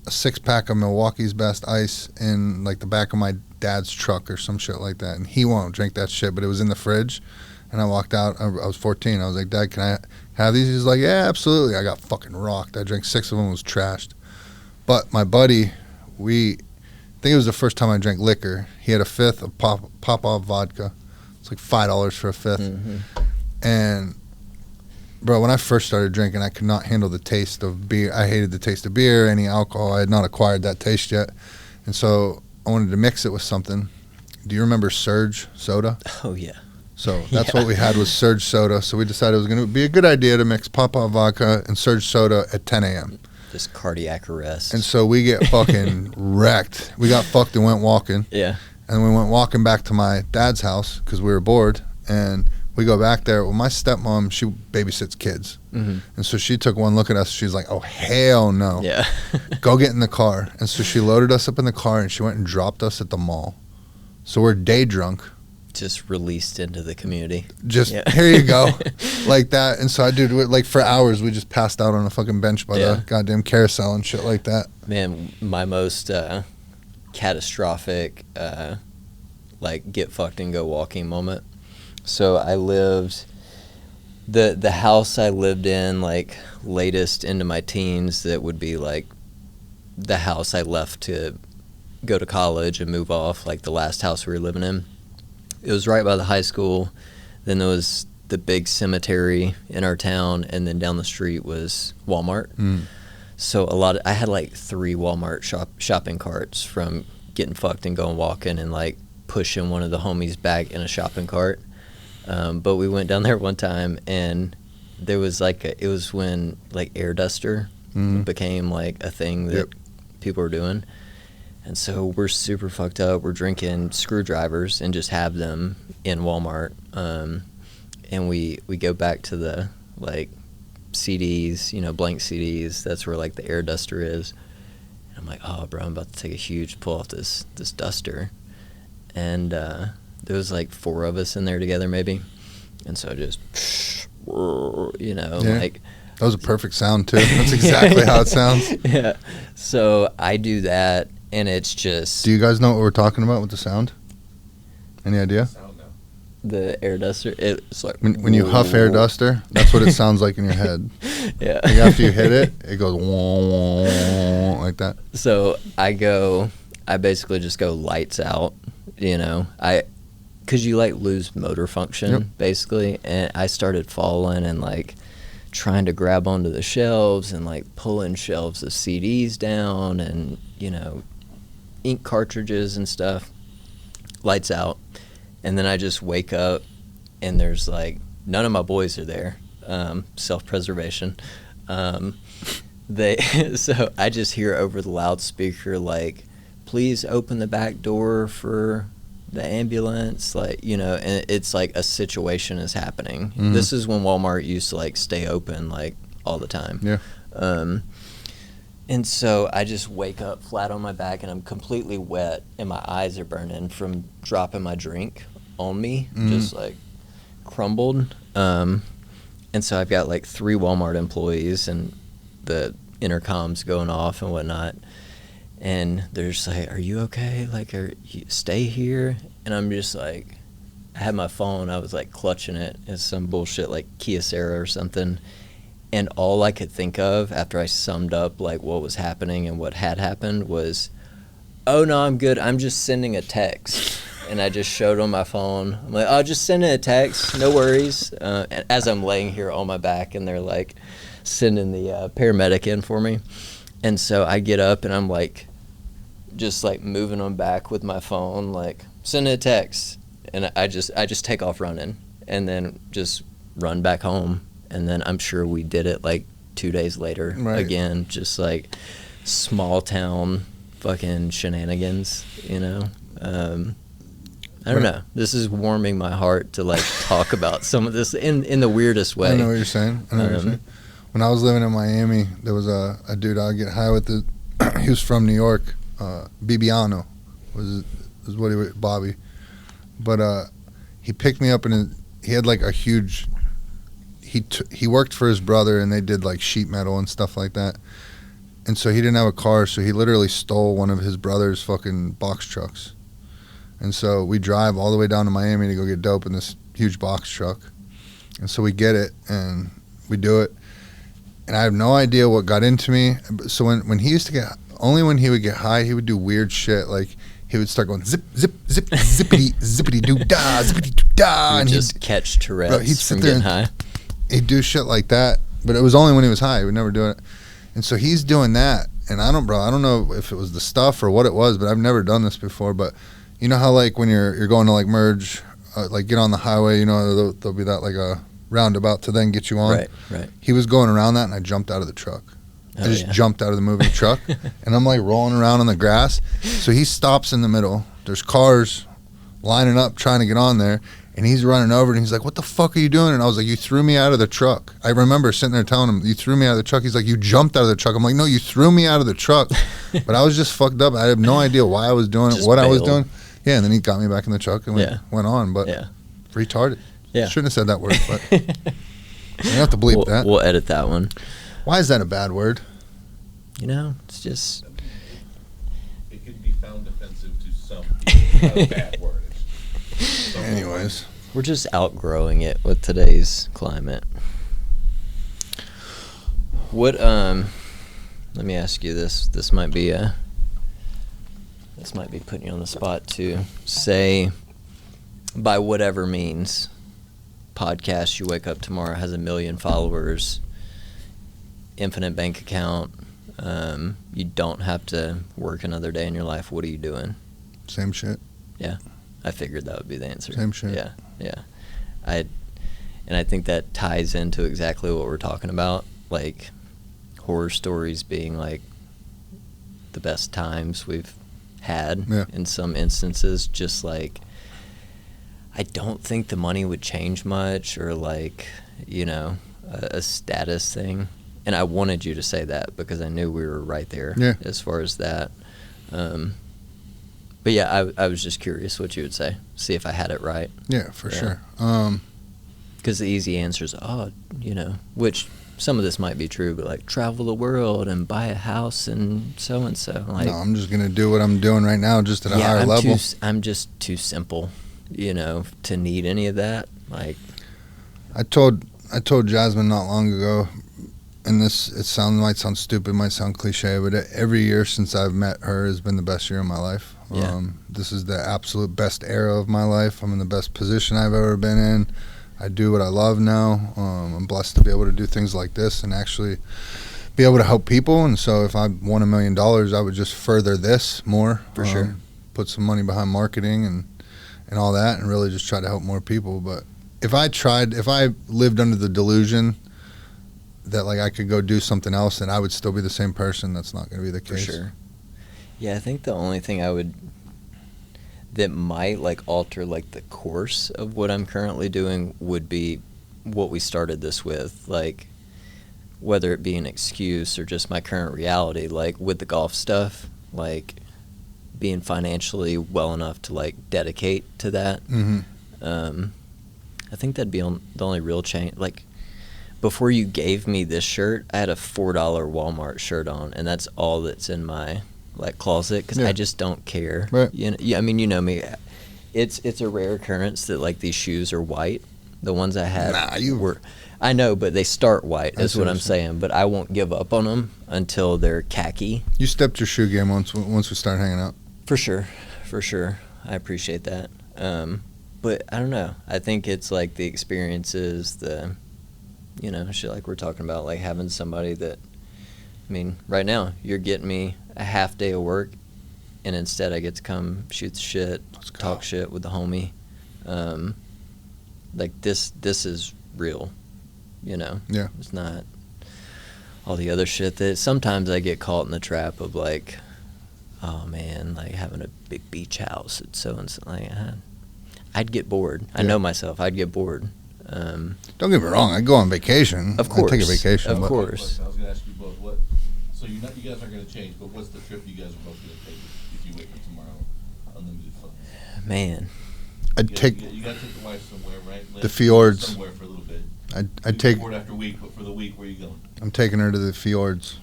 [SPEAKER 2] a 6-pack of Milwaukee's Best Ice in like the back of my dad's truck or some shit like that, and he won't drink that shit, but it was in the fridge. And I walked out, I was 14, I was like, Dad, can I have these? He's like, yeah, absolutely. I got fucking rocked. I drank 6 of them, was trashed. But my buddy, I think it was the first time I drank liquor. He had a 5th of Popov vodka. It's like $5 for a 5th. And bro, when I first started drinking, I could not handle the taste of beer. I hated the taste of beer, any alcohol. I had not acquired that taste yet. And so I wanted to mix it with something. Do you remember Surge soda?
[SPEAKER 1] Oh, yeah.
[SPEAKER 2] So that's what we had, was Surge soda. So we decided it was going to be a good idea to mix Popov vodka and Surge soda at 10 a.m.
[SPEAKER 1] Just cardiac arrest.
[SPEAKER 2] And so we get fucking wrecked. We got fucked and went walking.
[SPEAKER 1] Yeah.
[SPEAKER 2] And we went walking back to my dad's house because we were bored. And we go back there. Well, my stepmom, she babysits kids. And so she took one look at us. She's like, oh, hell no.
[SPEAKER 1] Yeah.
[SPEAKER 2] Go get in the car. And so she loaded us up in the car and she went and dropped us at the mall. So we're day drunk.
[SPEAKER 1] Just released into the community.
[SPEAKER 2] Just, here you go. Like that. And so I did, like for hours, we just passed out on a fucking bench by the goddamn carousel and shit like that.
[SPEAKER 1] Man, my most catastrophic, like, get fucked and go walking moment. So I lived, the house I lived in, like, latest into my teens, that would be, like, the house I left to go to college and move off, like the last house we were living in. It was right by the high school. Then there was the big cemetery in our town, and then down the street was Walmart. So I had like 3 Walmart shopping carts from getting fucked and going walking, and like pushing one of the homies back in a shopping cart. But we went down there one time, and there was like it was when like air duster became like a thing that people were doing. And so we're super fucked up. We're drinking screwdrivers and just have them in Walmart. And we go back to the, like, CDs, you know, blank CDs. That's where, like, the air duster is. And I'm like, oh, bro, I'm about to take a huge pull off this duster. And there was, like, 4 of us in there together maybe. And so just, you know, like.
[SPEAKER 2] That was a perfect sound, too. That's exactly how it sounds.
[SPEAKER 1] Yeah. So I do that. And it's just...
[SPEAKER 2] Do you guys know what we're talking about with the sound? Any idea?
[SPEAKER 1] The air duster, it's like...
[SPEAKER 2] When you huff air duster, that's what it sounds like in your head.
[SPEAKER 1] Yeah.
[SPEAKER 2] Like after you hit it, it goes like that.
[SPEAKER 1] So I basically just go lights out, you know. Because you, like, lose motor function, basically. And I started falling and, like, trying to grab onto the shelves and, like, pulling shelves of CDs down and, you know, ink cartridges and stuff. Lights out. And then I just wake up and there's like none of my boys are there. Self-preservation. So I just hear over the loudspeaker like, please open the back door for the ambulance, like, you know. And it's like a situation is happening. This is when Walmart used to like stay open like all the time. And so I just wake up flat on my back and I'm completely wet and my eyes are burning from dropping my drink on me, just like crumbled. And so I've got like 3 Walmart employees and the intercom's going off and whatnot. And they're just like, are you okay? Like, stay here? And I'm just like, I had my phone, I was like clutching it. It's some bullshit like Kyocera or something. And all I could think of after I summed up like what was happening and what had happened was, oh no, I'm good. I'm just sending a text. And I just showed on my phone. I'm like, oh, just sending a text. No worries. As I'm laying here on my back and they're like sending the paramedic in for me. And so I get up and I'm like, just like moving on back with my phone, like sending a text. And I just take off running and then just run back home. And then I'm sure we did it like 2 days later again, just like small town fucking shenanigans, you know. I don't know. This is warming my heart to like talk about some of this in the weirdest way.
[SPEAKER 2] I know what you're saying. when I was living in Miami, there was a dude I'd get high with. He was from New York. Bibiano was what he was, Bobby. But he picked me up and he had like a huge. He worked for his brother and they did like sheet metal and stuff like that. And so he didn't have a car, so he literally stole one of his brother's fucking box trucks. And so we drive all the way down to Miami to go get dope in this huge box truck. And so we get it and we do it. And I have no idea what got into me. So when he used to get, only when he would get high, he would do weird shit. Like he would start going zip, zip, zip, zippity, zippity doo da, zippity doo da.
[SPEAKER 1] And just catch Tourette's from getting high.
[SPEAKER 2] He'd do shit like that, but it was only when he was high. He would never do it. And so he's doing that. And I don't know if it was the stuff or what it was, but I've never done this before. But you know how like when you're going to like merge, like get on the highway, you know, there'll be that like a roundabout to then get you on.
[SPEAKER 1] Right.
[SPEAKER 2] He was going around that and I jumped out of the truck. I just jumped out of the moving truck and I'm like rolling around on the grass. So he stops in the middle. There's cars lining up trying to get on there. And he's running over and he's like, what the fuck are you doing? And I was like, you threw me out of the truck. I remember sitting there telling him, you threw me out of the truck. He's like, you jumped out of the truck. I'm like, no, you threw me out of the truck. But I was just fucked up. I had no idea why I was doing it, what I was doing. Yeah, and then he got me back in the truck and went on. But retarded.
[SPEAKER 1] Yeah.
[SPEAKER 2] Shouldn't have said that word, but you have to bleep that.
[SPEAKER 1] We'll edit that one.
[SPEAKER 2] Why is that a bad word?
[SPEAKER 1] You know, it's just...
[SPEAKER 3] It can be found offensive to some people. Not a bad word.
[SPEAKER 2] Anyways.
[SPEAKER 1] We're just outgrowing it with today's climate. What, let me ask you this. This might be putting you on the spot to say, by whatever means, podcast, you wake up tomorrow, has 1 million followers, infinite bank account, you don't have to work another day in your life. What are you doing?
[SPEAKER 2] Same shit.
[SPEAKER 1] Yeah. I figured that would be the answer.
[SPEAKER 2] Same shit.
[SPEAKER 1] Yeah. I think that ties into exactly what we're talking about, like horror stories being like the best times we've had in some instances. Just like, I don't think the money would change much or like, you know, a status thing. And I wanted you to say that because I knew we were right there as far as that. But yeah, I was just curious what you would say. See if I had it right.
[SPEAKER 2] Yeah, for sure.
[SPEAKER 1] Because the easy answer is, you know, which some of this might be true, but like travel the world and buy a house and so. Like,
[SPEAKER 2] no, I'm just going to do what I'm doing right now, just at a higher level.
[SPEAKER 1] I'm just too simple, you know, to need any of that. Like,
[SPEAKER 2] I told Jasmine not long ago, and might sound stupid, might sound cliche, but every year since I've met her has been the best year of my life. This is the absolute best era of my life. I'm in the best position I've ever been in. I do what I love now. I'm blessed to be able to do things like this and actually be able to help people. And so if I won $1 million, I would just further this more.
[SPEAKER 1] For sure.
[SPEAKER 2] Put some money behind marketing and all that and really just try to help more people. But if I lived under the delusion that like I could go do something else and I would still be the same person, that's not going to be the case.
[SPEAKER 1] For sure. Yeah, I think the only thing that might like alter like the course of what I'm currently doing would be what we started this with, like whether it be an excuse or just my current reality, like with the golf stuff, like being financially well enough to like dedicate to that. I think that'd be the only real change. Like before you gave me this shirt, I had a $4 Walmart shirt on, and that's all that's in my like closet because I just don't care.
[SPEAKER 2] Right.
[SPEAKER 1] You know, I mean, you know me. It's a rare occurrence that like these shoes are white. The ones I had I know, but they start white is what I'm saying. But I won't give up on them until they're khaki.
[SPEAKER 2] You stepped your shoe game once we started hanging out.
[SPEAKER 1] For sure. I appreciate that. But I don't know. I think it's like the experiences, the, you know, shit like we're talking about, like having somebody that, I mean, right now you're getting me a half day of work, and instead I get to come shoot the shit, talk shit with the homie. Like this is real, you know?
[SPEAKER 2] Yeah.
[SPEAKER 1] It's not all the other shit that sometimes I get caught in the trap of like, oh man, like having a big beach house at so-and-so. Like, I'd get bored. I know myself. I'd get bored.
[SPEAKER 2] Don't get me wrong. I go on vacation.
[SPEAKER 1] Of course.
[SPEAKER 2] I take a vacation.
[SPEAKER 1] Of
[SPEAKER 2] but
[SPEAKER 1] course.
[SPEAKER 3] I was going to ask you both, so you guys aren't going to change, but what's the trip you guys are both going to take if you wake up tomorrow, unlimited funds?
[SPEAKER 1] Man.
[SPEAKER 2] I'd
[SPEAKER 3] You
[SPEAKER 2] take
[SPEAKER 3] got to take the wife somewhere, right?
[SPEAKER 2] the fjords.
[SPEAKER 3] Somewhere for a little bit.
[SPEAKER 2] I'd take.
[SPEAKER 3] Report after week, but for the week, where are you going?
[SPEAKER 2] I'm taking her to the fjords.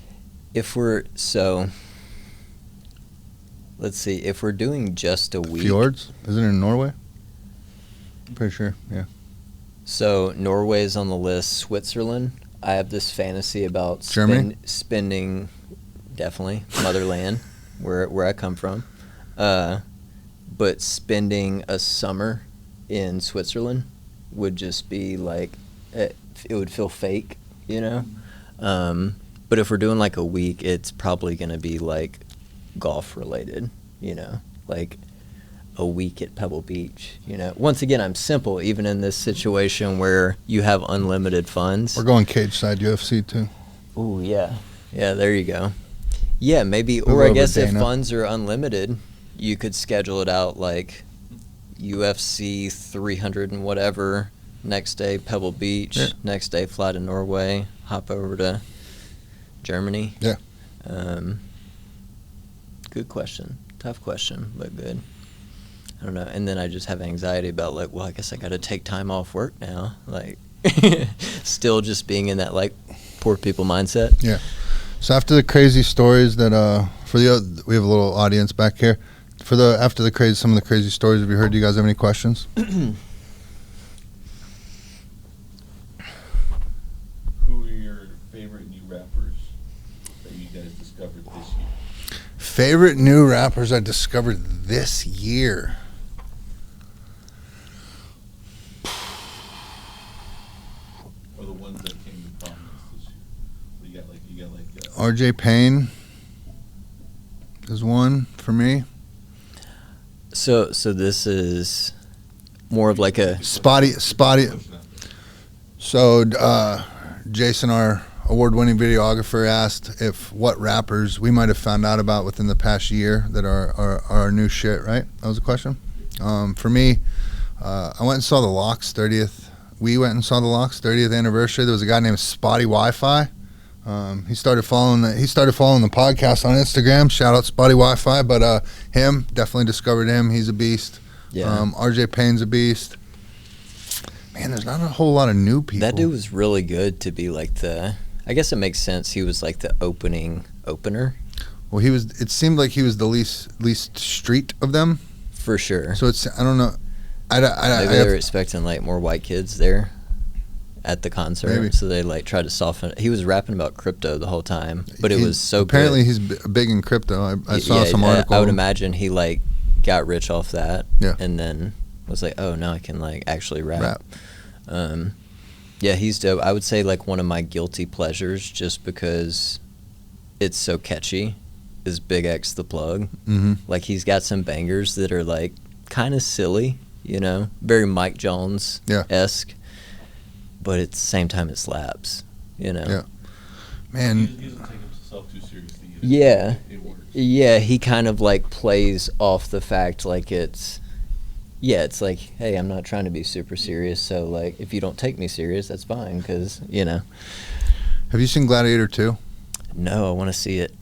[SPEAKER 1] Let's see, if we're doing just a week.
[SPEAKER 2] Fjords? Isn't it in Norway? Pretty sure, yeah.
[SPEAKER 1] So Norway's on the list. Switzerland. I have this fantasy about
[SPEAKER 2] Germany?
[SPEAKER 1] spending, definitely, motherland, where I come from. But spending a summer in Switzerland would just be like, it would feel fake, you know? But if we're doing like a week, it's probably going to be like golf related, you know? Like a week at Pebble Beach, you know? Once again, I'm simple, even in this situation where you have unlimited funds.
[SPEAKER 2] We're going cage side UFC too.
[SPEAKER 1] Ooh, yeah. Yeah, there you go. Yeah, maybe,
[SPEAKER 2] Move
[SPEAKER 1] or I
[SPEAKER 2] over,
[SPEAKER 1] guess if
[SPEAKER 2] Dana.
[SPEAKER 1] funds are unlimited, you could schedule it out like UFC 300 and whatever, next day Pebble Beach,
[SPEAKER 2] Yeah.
[SPEAKER 1] next day fly to Norway, hop over to Germany.
[SPEAKER 2] Yeah.
[SPEAKER 1] Good question. Tough question, but good. I don't know. And then I just have anxiety about like, well, I guess I got to take time off work now. Like, still just being in that like poor people mindset.
[SPEAKER 2] Yeah. So after the crazy stories that we have a little audience back here. Some of the crazy stories, have you heard? Do you guys have any questions?
[SPEAKER 3] Who are your favorite new rappers that you guys discovered this year?
[SPEAKER 2] Favorite new rappers I discovered this year.
[SPEAKER 3] Or the ones that came to prominence this year? You got like
[SPEAKER 2] R.J. Payne is one for me.
[SPEAKER 1] So this is more of like a
[SPEAKER 2] Spotty. So Jason, our award-winning videographer, asked what rappers we might have found out about within the past year that are our new shit, right? That was the question. For me, I went and saw the Locks 30th. We went and saw the Locks 30th anniversary. There was a guy named Spotty Wi-Fi. He started following the podcast on Instagram. Shout out Spotty Wi-Fi. But him, definitely discovered him. He's a beast.
[SPEAKER 1] Yeah.
[SPEAKER 2] RJ Payne's a beast. Man, there's not a whole lot of new people.
[SPEAKER 1] That dude was really good to be like I guess it makes sense. He was like the opener.
[SPEAKER 2] Well, it seemed like he was the least street of them.
[SPEAKER 1] For sure.
[SPEAKER 2] So I don't know.
[SPEAKER 1] Maybe they were expecting like more white kids there at the concert.
[SPEAKER 2] Maybe.
[SPEAKER 1] So they like tried to soften it. He was rapping about crypto the whole time, but it was so
[SPEAKER 2] apparently
[SPEAKER 1] good.
[SPEAKER 2] he's big in crypto. I saw some article.
[SPEAKER 1] I would imagine he like got rich off that.
[SPEAKER 2] Yeah.
[SPEAKER 1] And then was like, oh, now I can like actually rap. Yeah, he's dope. I would say like one of my guilty pleasures, just because it's so catchy, is Big X the Plug.
[SPEAKER 2] Mm-hmm.
[SPEAKER 1] Like he's got some bangers that are like kind of silly, you know, very Mike Jones-esque, but at the same time it slaps, you know.
[SPEAKER 2] Yeah. Man.
[SPEAKER 3] He doesn't take himself too seriously either.
[SPEAKER 1] Yeah.
[SPEAKER 3] It works.
[SPEAKER 1] Yeah, he kind of like plays off the fact like it's like, hey, I'm not trying to be super serious, so like if you don't take me serious, that's fine, because, you know.
[SPEAKER 2] Have you seen Gladiator 2?
[SPEAKER 1] No, I want to see it.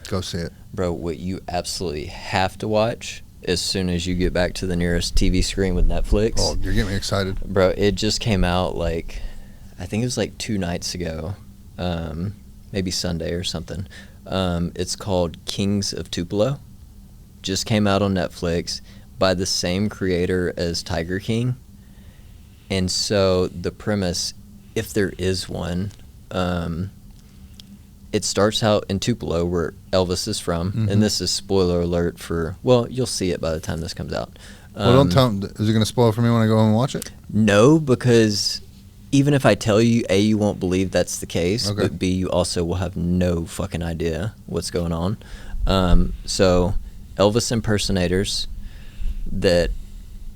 [SPEAKER 2] Go see it.
[SPEAKER 1] Bro, what you absolutely have to watch as soon as you get back to the nearest TV screen with Netflix.
[SPEAKER 2] Oh, you're getting me excited.
[SPEAKER 1] Bro, it just came out like, I think it was like 2 nights ago, maybe Sunday or something. It's called Kings of Tupelo. Just came out on Netflix by the same creator as Tiger King. And so the premise, if there is one, it starts out in Tupelo, where Elvis is from.
[SPEAKER 2] Mm-hmm.
[SPEAKER 1] And this is spoiler alert for, well, you'll see it by the time this comes out.
[SPEAKER 2] Well, don't tell him. Is it going to spoil for me when I go home and watch it?
[SPEAKER 1] No, because even if I tell you, A, you won't believe that's the case,
[SPEAKER 2] Okay.
[SPEAKER 1] but B, you also will have no fucking idea what's going on. So Elvis impersonators, that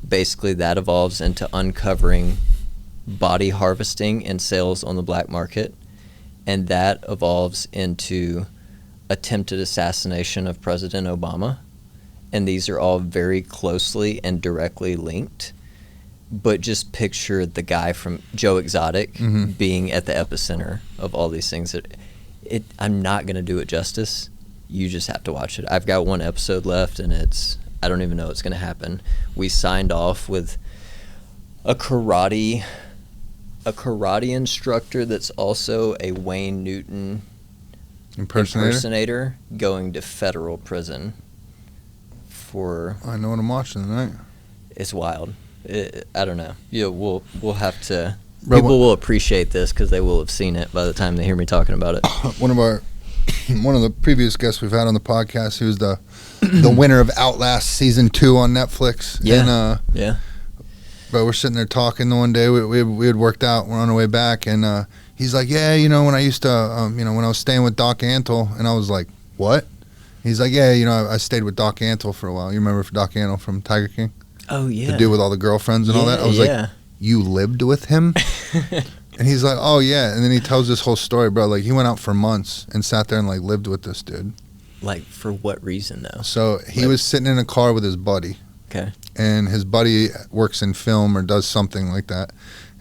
[SPEAKER 1] basically that evolves into uncovering body harvesting and sales on the black market, and that evolves into attempted assassination of President Obama, and these are all very closely and directly linked. but just picture the guy from Joe Exotic being at the epicenter of all these things. I'm not going to do it justice. You just have to watch it. I've got one episode left, and I don't even know what's going to happen. We signed off with a karate instructor that's also a Wayne Newton impersonator going to federal prison for...
[SPEAKER 2] I know what I'm watching tonight.
[SPEAKER 1] It's wild. I don't know. Yeah, we'll have to... People will appreciate this because they will have seen it by the time they hear me talking about it.
[SPEAKER 2] One of the previous guests we've had on the podcast, he was the winner of Outlast season 2 on Netflix.
[SPEAKER 1] Yeah.
[SPEAKER 2] And, But we're sitting there talking the one day. We had worked out. We're on our way back, and he's like, "Yeah, when I used to, when I was staying with Doc Antle," and I was like, "What?" He's like, "Yeah, I stayed with Doc Antle for a while. You remember Doc Antle from Tiger King?
[SPEAKER 1] Oh yeah,
[SPEAKER 2] the dude with all the girlfriends and all that." I was like, "You lived with him?" And he's like, "Oh yeah." And then he tells this whole story, bro. Like he went out for months and sat there and like lived with this dude.
[SPEAKER 1] Like for what reason though?
[SPEAKER 2] So he was sitting in a car with his buddy.
[SPEAKER 1] Okay.
[SPEAKER 2] And his buddy works in film or does something like that.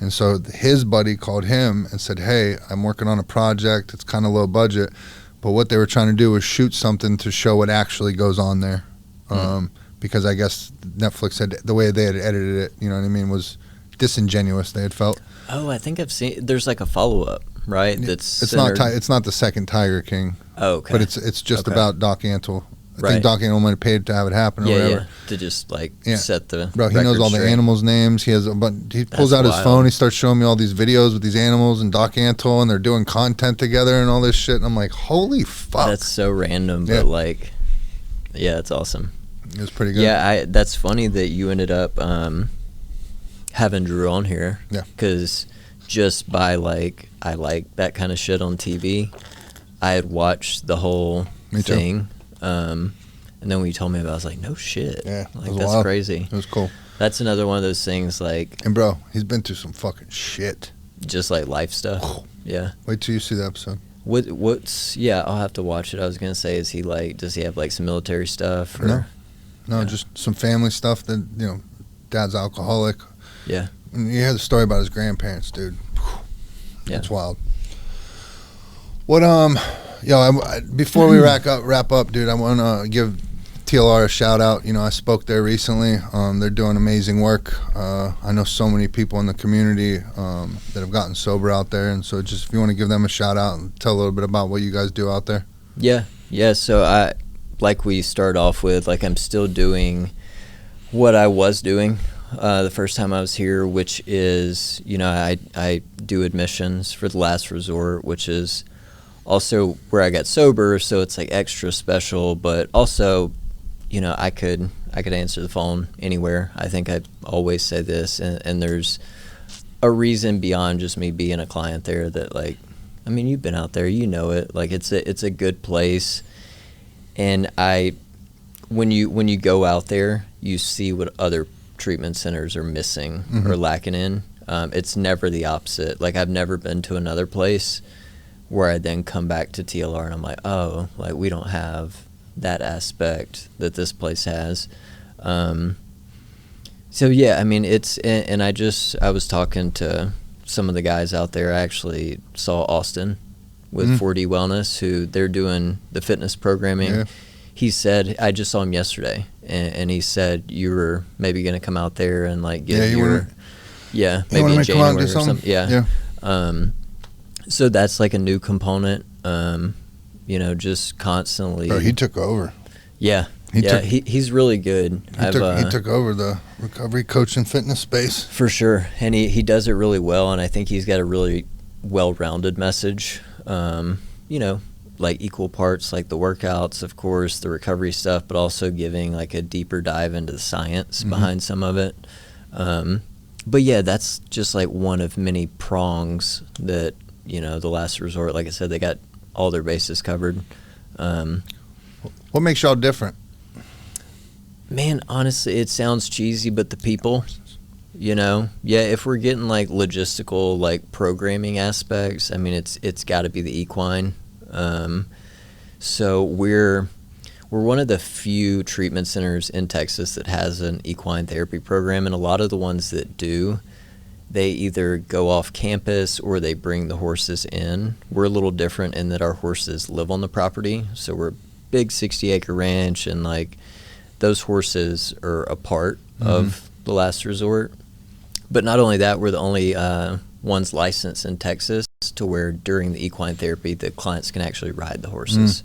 [SPEAKER 2] And so his buddy called him and said, "Hey, I'm working on a project. It's kind of low budget." But what they were trying to do was shoot something to show what actually goes on there. Because I guess Netflix had, the way they had edited it, you know what I mean, was disingenuous, they had felt.
[SPEAKER 1] Oh, I think I've seen, there's like a follow-up, right?
[SPEAKER 2] It's not the second Tiger King.
[SPEAKER 1] Oh, okay.
[SPEAKER 2] But it's just about Doc Antle. I think
[SPEAKER 1] Right.
[SPEAKER 2] Doc Antle might have paid to have it happen or whatever.
[SPEAKER 1] Yeah, to just set the
[SPEAKER 2] Bro, he knows all the animals' names. He pulls out his phone. He starts showing me all these videos with these animals and Doc Antle, and they're doing content together and all this shit. And I'm like, holy fuck.
[SPEAKER 1] That's so random, but it's awesome.
[SPEAKER 2] It was pretty good.
[SPEAKER 1] Yeah, that's funny that you ended up having Drew on here.
[SPEAKER 2] Yeah.
[SPEAKER 1] Because just by I like that kind of shit on TV, I had watched the whole thing. And then when you told me about it, I was like, no shit.
[SPEAKER 2] Yeah,
[SPEAKER 1] that's
[SPEAKER 2] wild.
[SPEAKER 1] crazy.
[SPEAKER 2] It was cool.
[SPEAKER 1] That's another one of those things
[SPEAKER 2] And bro, he's been through some fucking shit.
[SPEAKER 1] Just life stuff. Yeah.
[SPEAKER 2] Wait till you see the episode.
[SPEAKER 1] I'll have to watch it. I was going to say, does he have some military stuff? Or?
[SPEAKER 2] No, just some family stuff that, dad's alcoholic.
[SPEAKER 1] Yeah.
[SPEAKER 2] And you hear the story about his grandparents, dude.
[SPEAKER 1] Yeah.
[SPEAKER 2] It's wild. What, before we wrap up, dude, I want to give TLR a shout out. I spoke there recently. They're doing amazing work. I know so many people in the community that have gotten sober out there, and so just if you want to give them a shout out and tell a little bit about what you guys do out there.
[SPEAKER 1] Yeah. So we start off with, I'm still doing what I was doing the first time I was here, which is, I do admissions for the Last Resort, which is also where I got sober, so it's extra special, but also, I could answer the phone anywhere. I think I always say this, and there's a reason beyond just me being a client there that you've been out there, it. It's a good place, and when you go out there, you see what other treatment centers are missing or lacking in. It's never the opposite. I've never been to another place where I then come back to TLR and I'm like, oh, we don't have that aspect that this place has. So yeah, it's, and I was talking to some of the guys out there. I actually saw Austin with 4D Wellness, who they're doing the fitness programming. Yeah. He said, I just saw him yesterday, and he said you were maybe going to come out there and get maybe in January or something. Yeah. So that's a new component, just constantly.
[SPEAKER 2] Oh, he took over.
[SPEAKER 1] Yeah. He's really good.
[SPEAKER 2] He took over the recovery coach and fitness space.
[SPEAKER 1] For sure. And he does it really well, and I think he's got a really well-rounded message, equal parts, the workouts, of course, the recovery stuff, but also giving a deeper dive into the science behind some of it. But yeah, that's just one of many prongs that, the Last Resort, like I said, they got all their bases covered.
[SPEAKER 2] What makes y'all different?
[SPEAKER 1] Man, honestly, it sounds cheesy, but the people, if we're getting logistical, programming aspects, it's got to be the equine. So we're we're one of the few treatment centers in Texas that has an equine therapy program, and a lot of the ones that do, they either go off campus or they bring the horses in. We're a little different in that our horses live on the property, so we're a big 60-acre ranch, and like those horses are a part of the last resort. But not only that, we're the only ones licensed in Texas to where during the equine therapy the clients can actually ride the horses.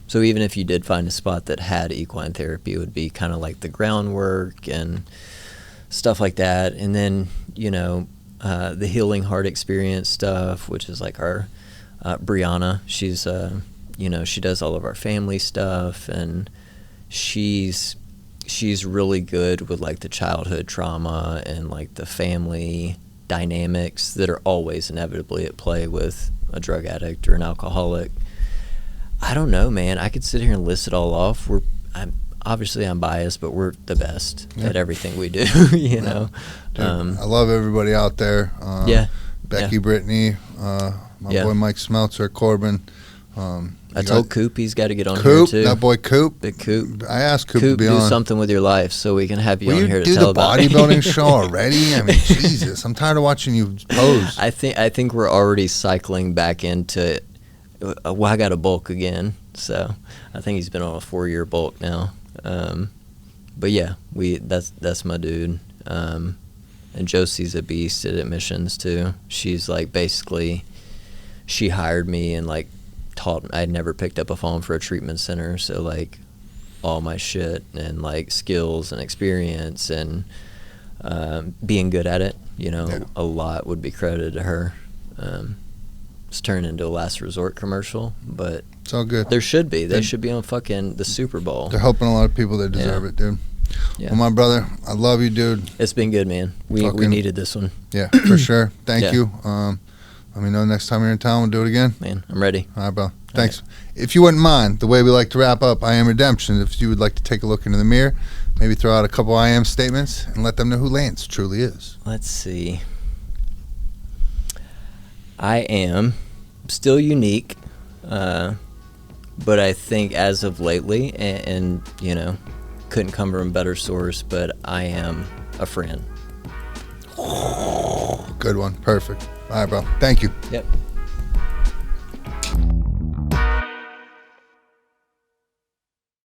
[SPEAKER 1] So even if you did find a spot that had equine therapy, it would be kind of like the groundwork and stuff like that. And then, you know, the healing heart experience stuff, which is like our Brianna. She's, you know, she does all of our family stuff, and she's really good with like the childhood trauma and like the family dynamics that are always inevitably at play with a drug addict or an alcoholic. I don't know, man. I could sit here and list it all off. I'm biased, but we're the best at everything we do. You know,
[SPEAKER 2] Dude, I love everybody out there. Becky, Brittany, my boy Mike Smeltzer, Corbin.
[SPEAKER 1] I told Coop he's got to get on
[SPEAKER 2] Coop,
[SPEAKER 1] here too.
[SPEAKER 2] that boy Coop.
[SPEAKER 1] Big Coop.
[SPEAKER 2] I asked Coop to be
[SPEAKER 1] do
[SPEAKER 2] on.
[SPEAKER 1] something with your life so we can have you
[SPEAKER 2] Will
[SPEAKER 1] on here to
[SPEAKER 2] do
[SPEAKER 1] tell
[SPEAKER 2] the
[SPEAKER 1] about it.
[SPEAKER 2] bodybuilding show already? I mean, Jesus, I'm tired of watching you pose.
[SPEAKER 1] I think we're already cycling back into. Well, I got a bulk again, so I think he's been on a 4-year bulk now. But yeah, that's my dude. And Josie's a beast at admissions too. She's like basically, she hired me and like taught. I'd never picked up a phone for a treatment center, so like all my shit and like skills and experience and being good at it, you know, a lot would be credited to her. It's turned into a last resort commercial, but
[SPEAKER 2] it's all good.
[SPEAKER 1] There should be. They should be on fucking the Super Bowl.
[SPEAKER 2] They're helping a lot of people that deserve it, dude.
[SPEAKER 1] Yeah.
[SPEAKER 2] Well, my brother, I love you, dude.
[SPEAKER 1] It's been good, man. We needed this one.
[SPEAKER 2] Yeah, for sure. Thank you. Let me know next time you're in town. We'll do it again.
[SPEAKER 1] Man, I'm ready.
[SPEAKER 2] All right, bro. Thanks. Right. If you wouldn't mind, the way we like to wrap up I Am Redemption, if you would like to take a look into the mirror, maybe throw out a couple I Am statements and let them know who Lance truly is.
[SPEAKER 1] Let's see. I am still unique, but I think as of lately, and you know, couldn't come from a better source, but I am a friend.
[SPEAKER 2] Good one. Perfect. All right, bro. Thank you.
[SPEAKER 1] Yep.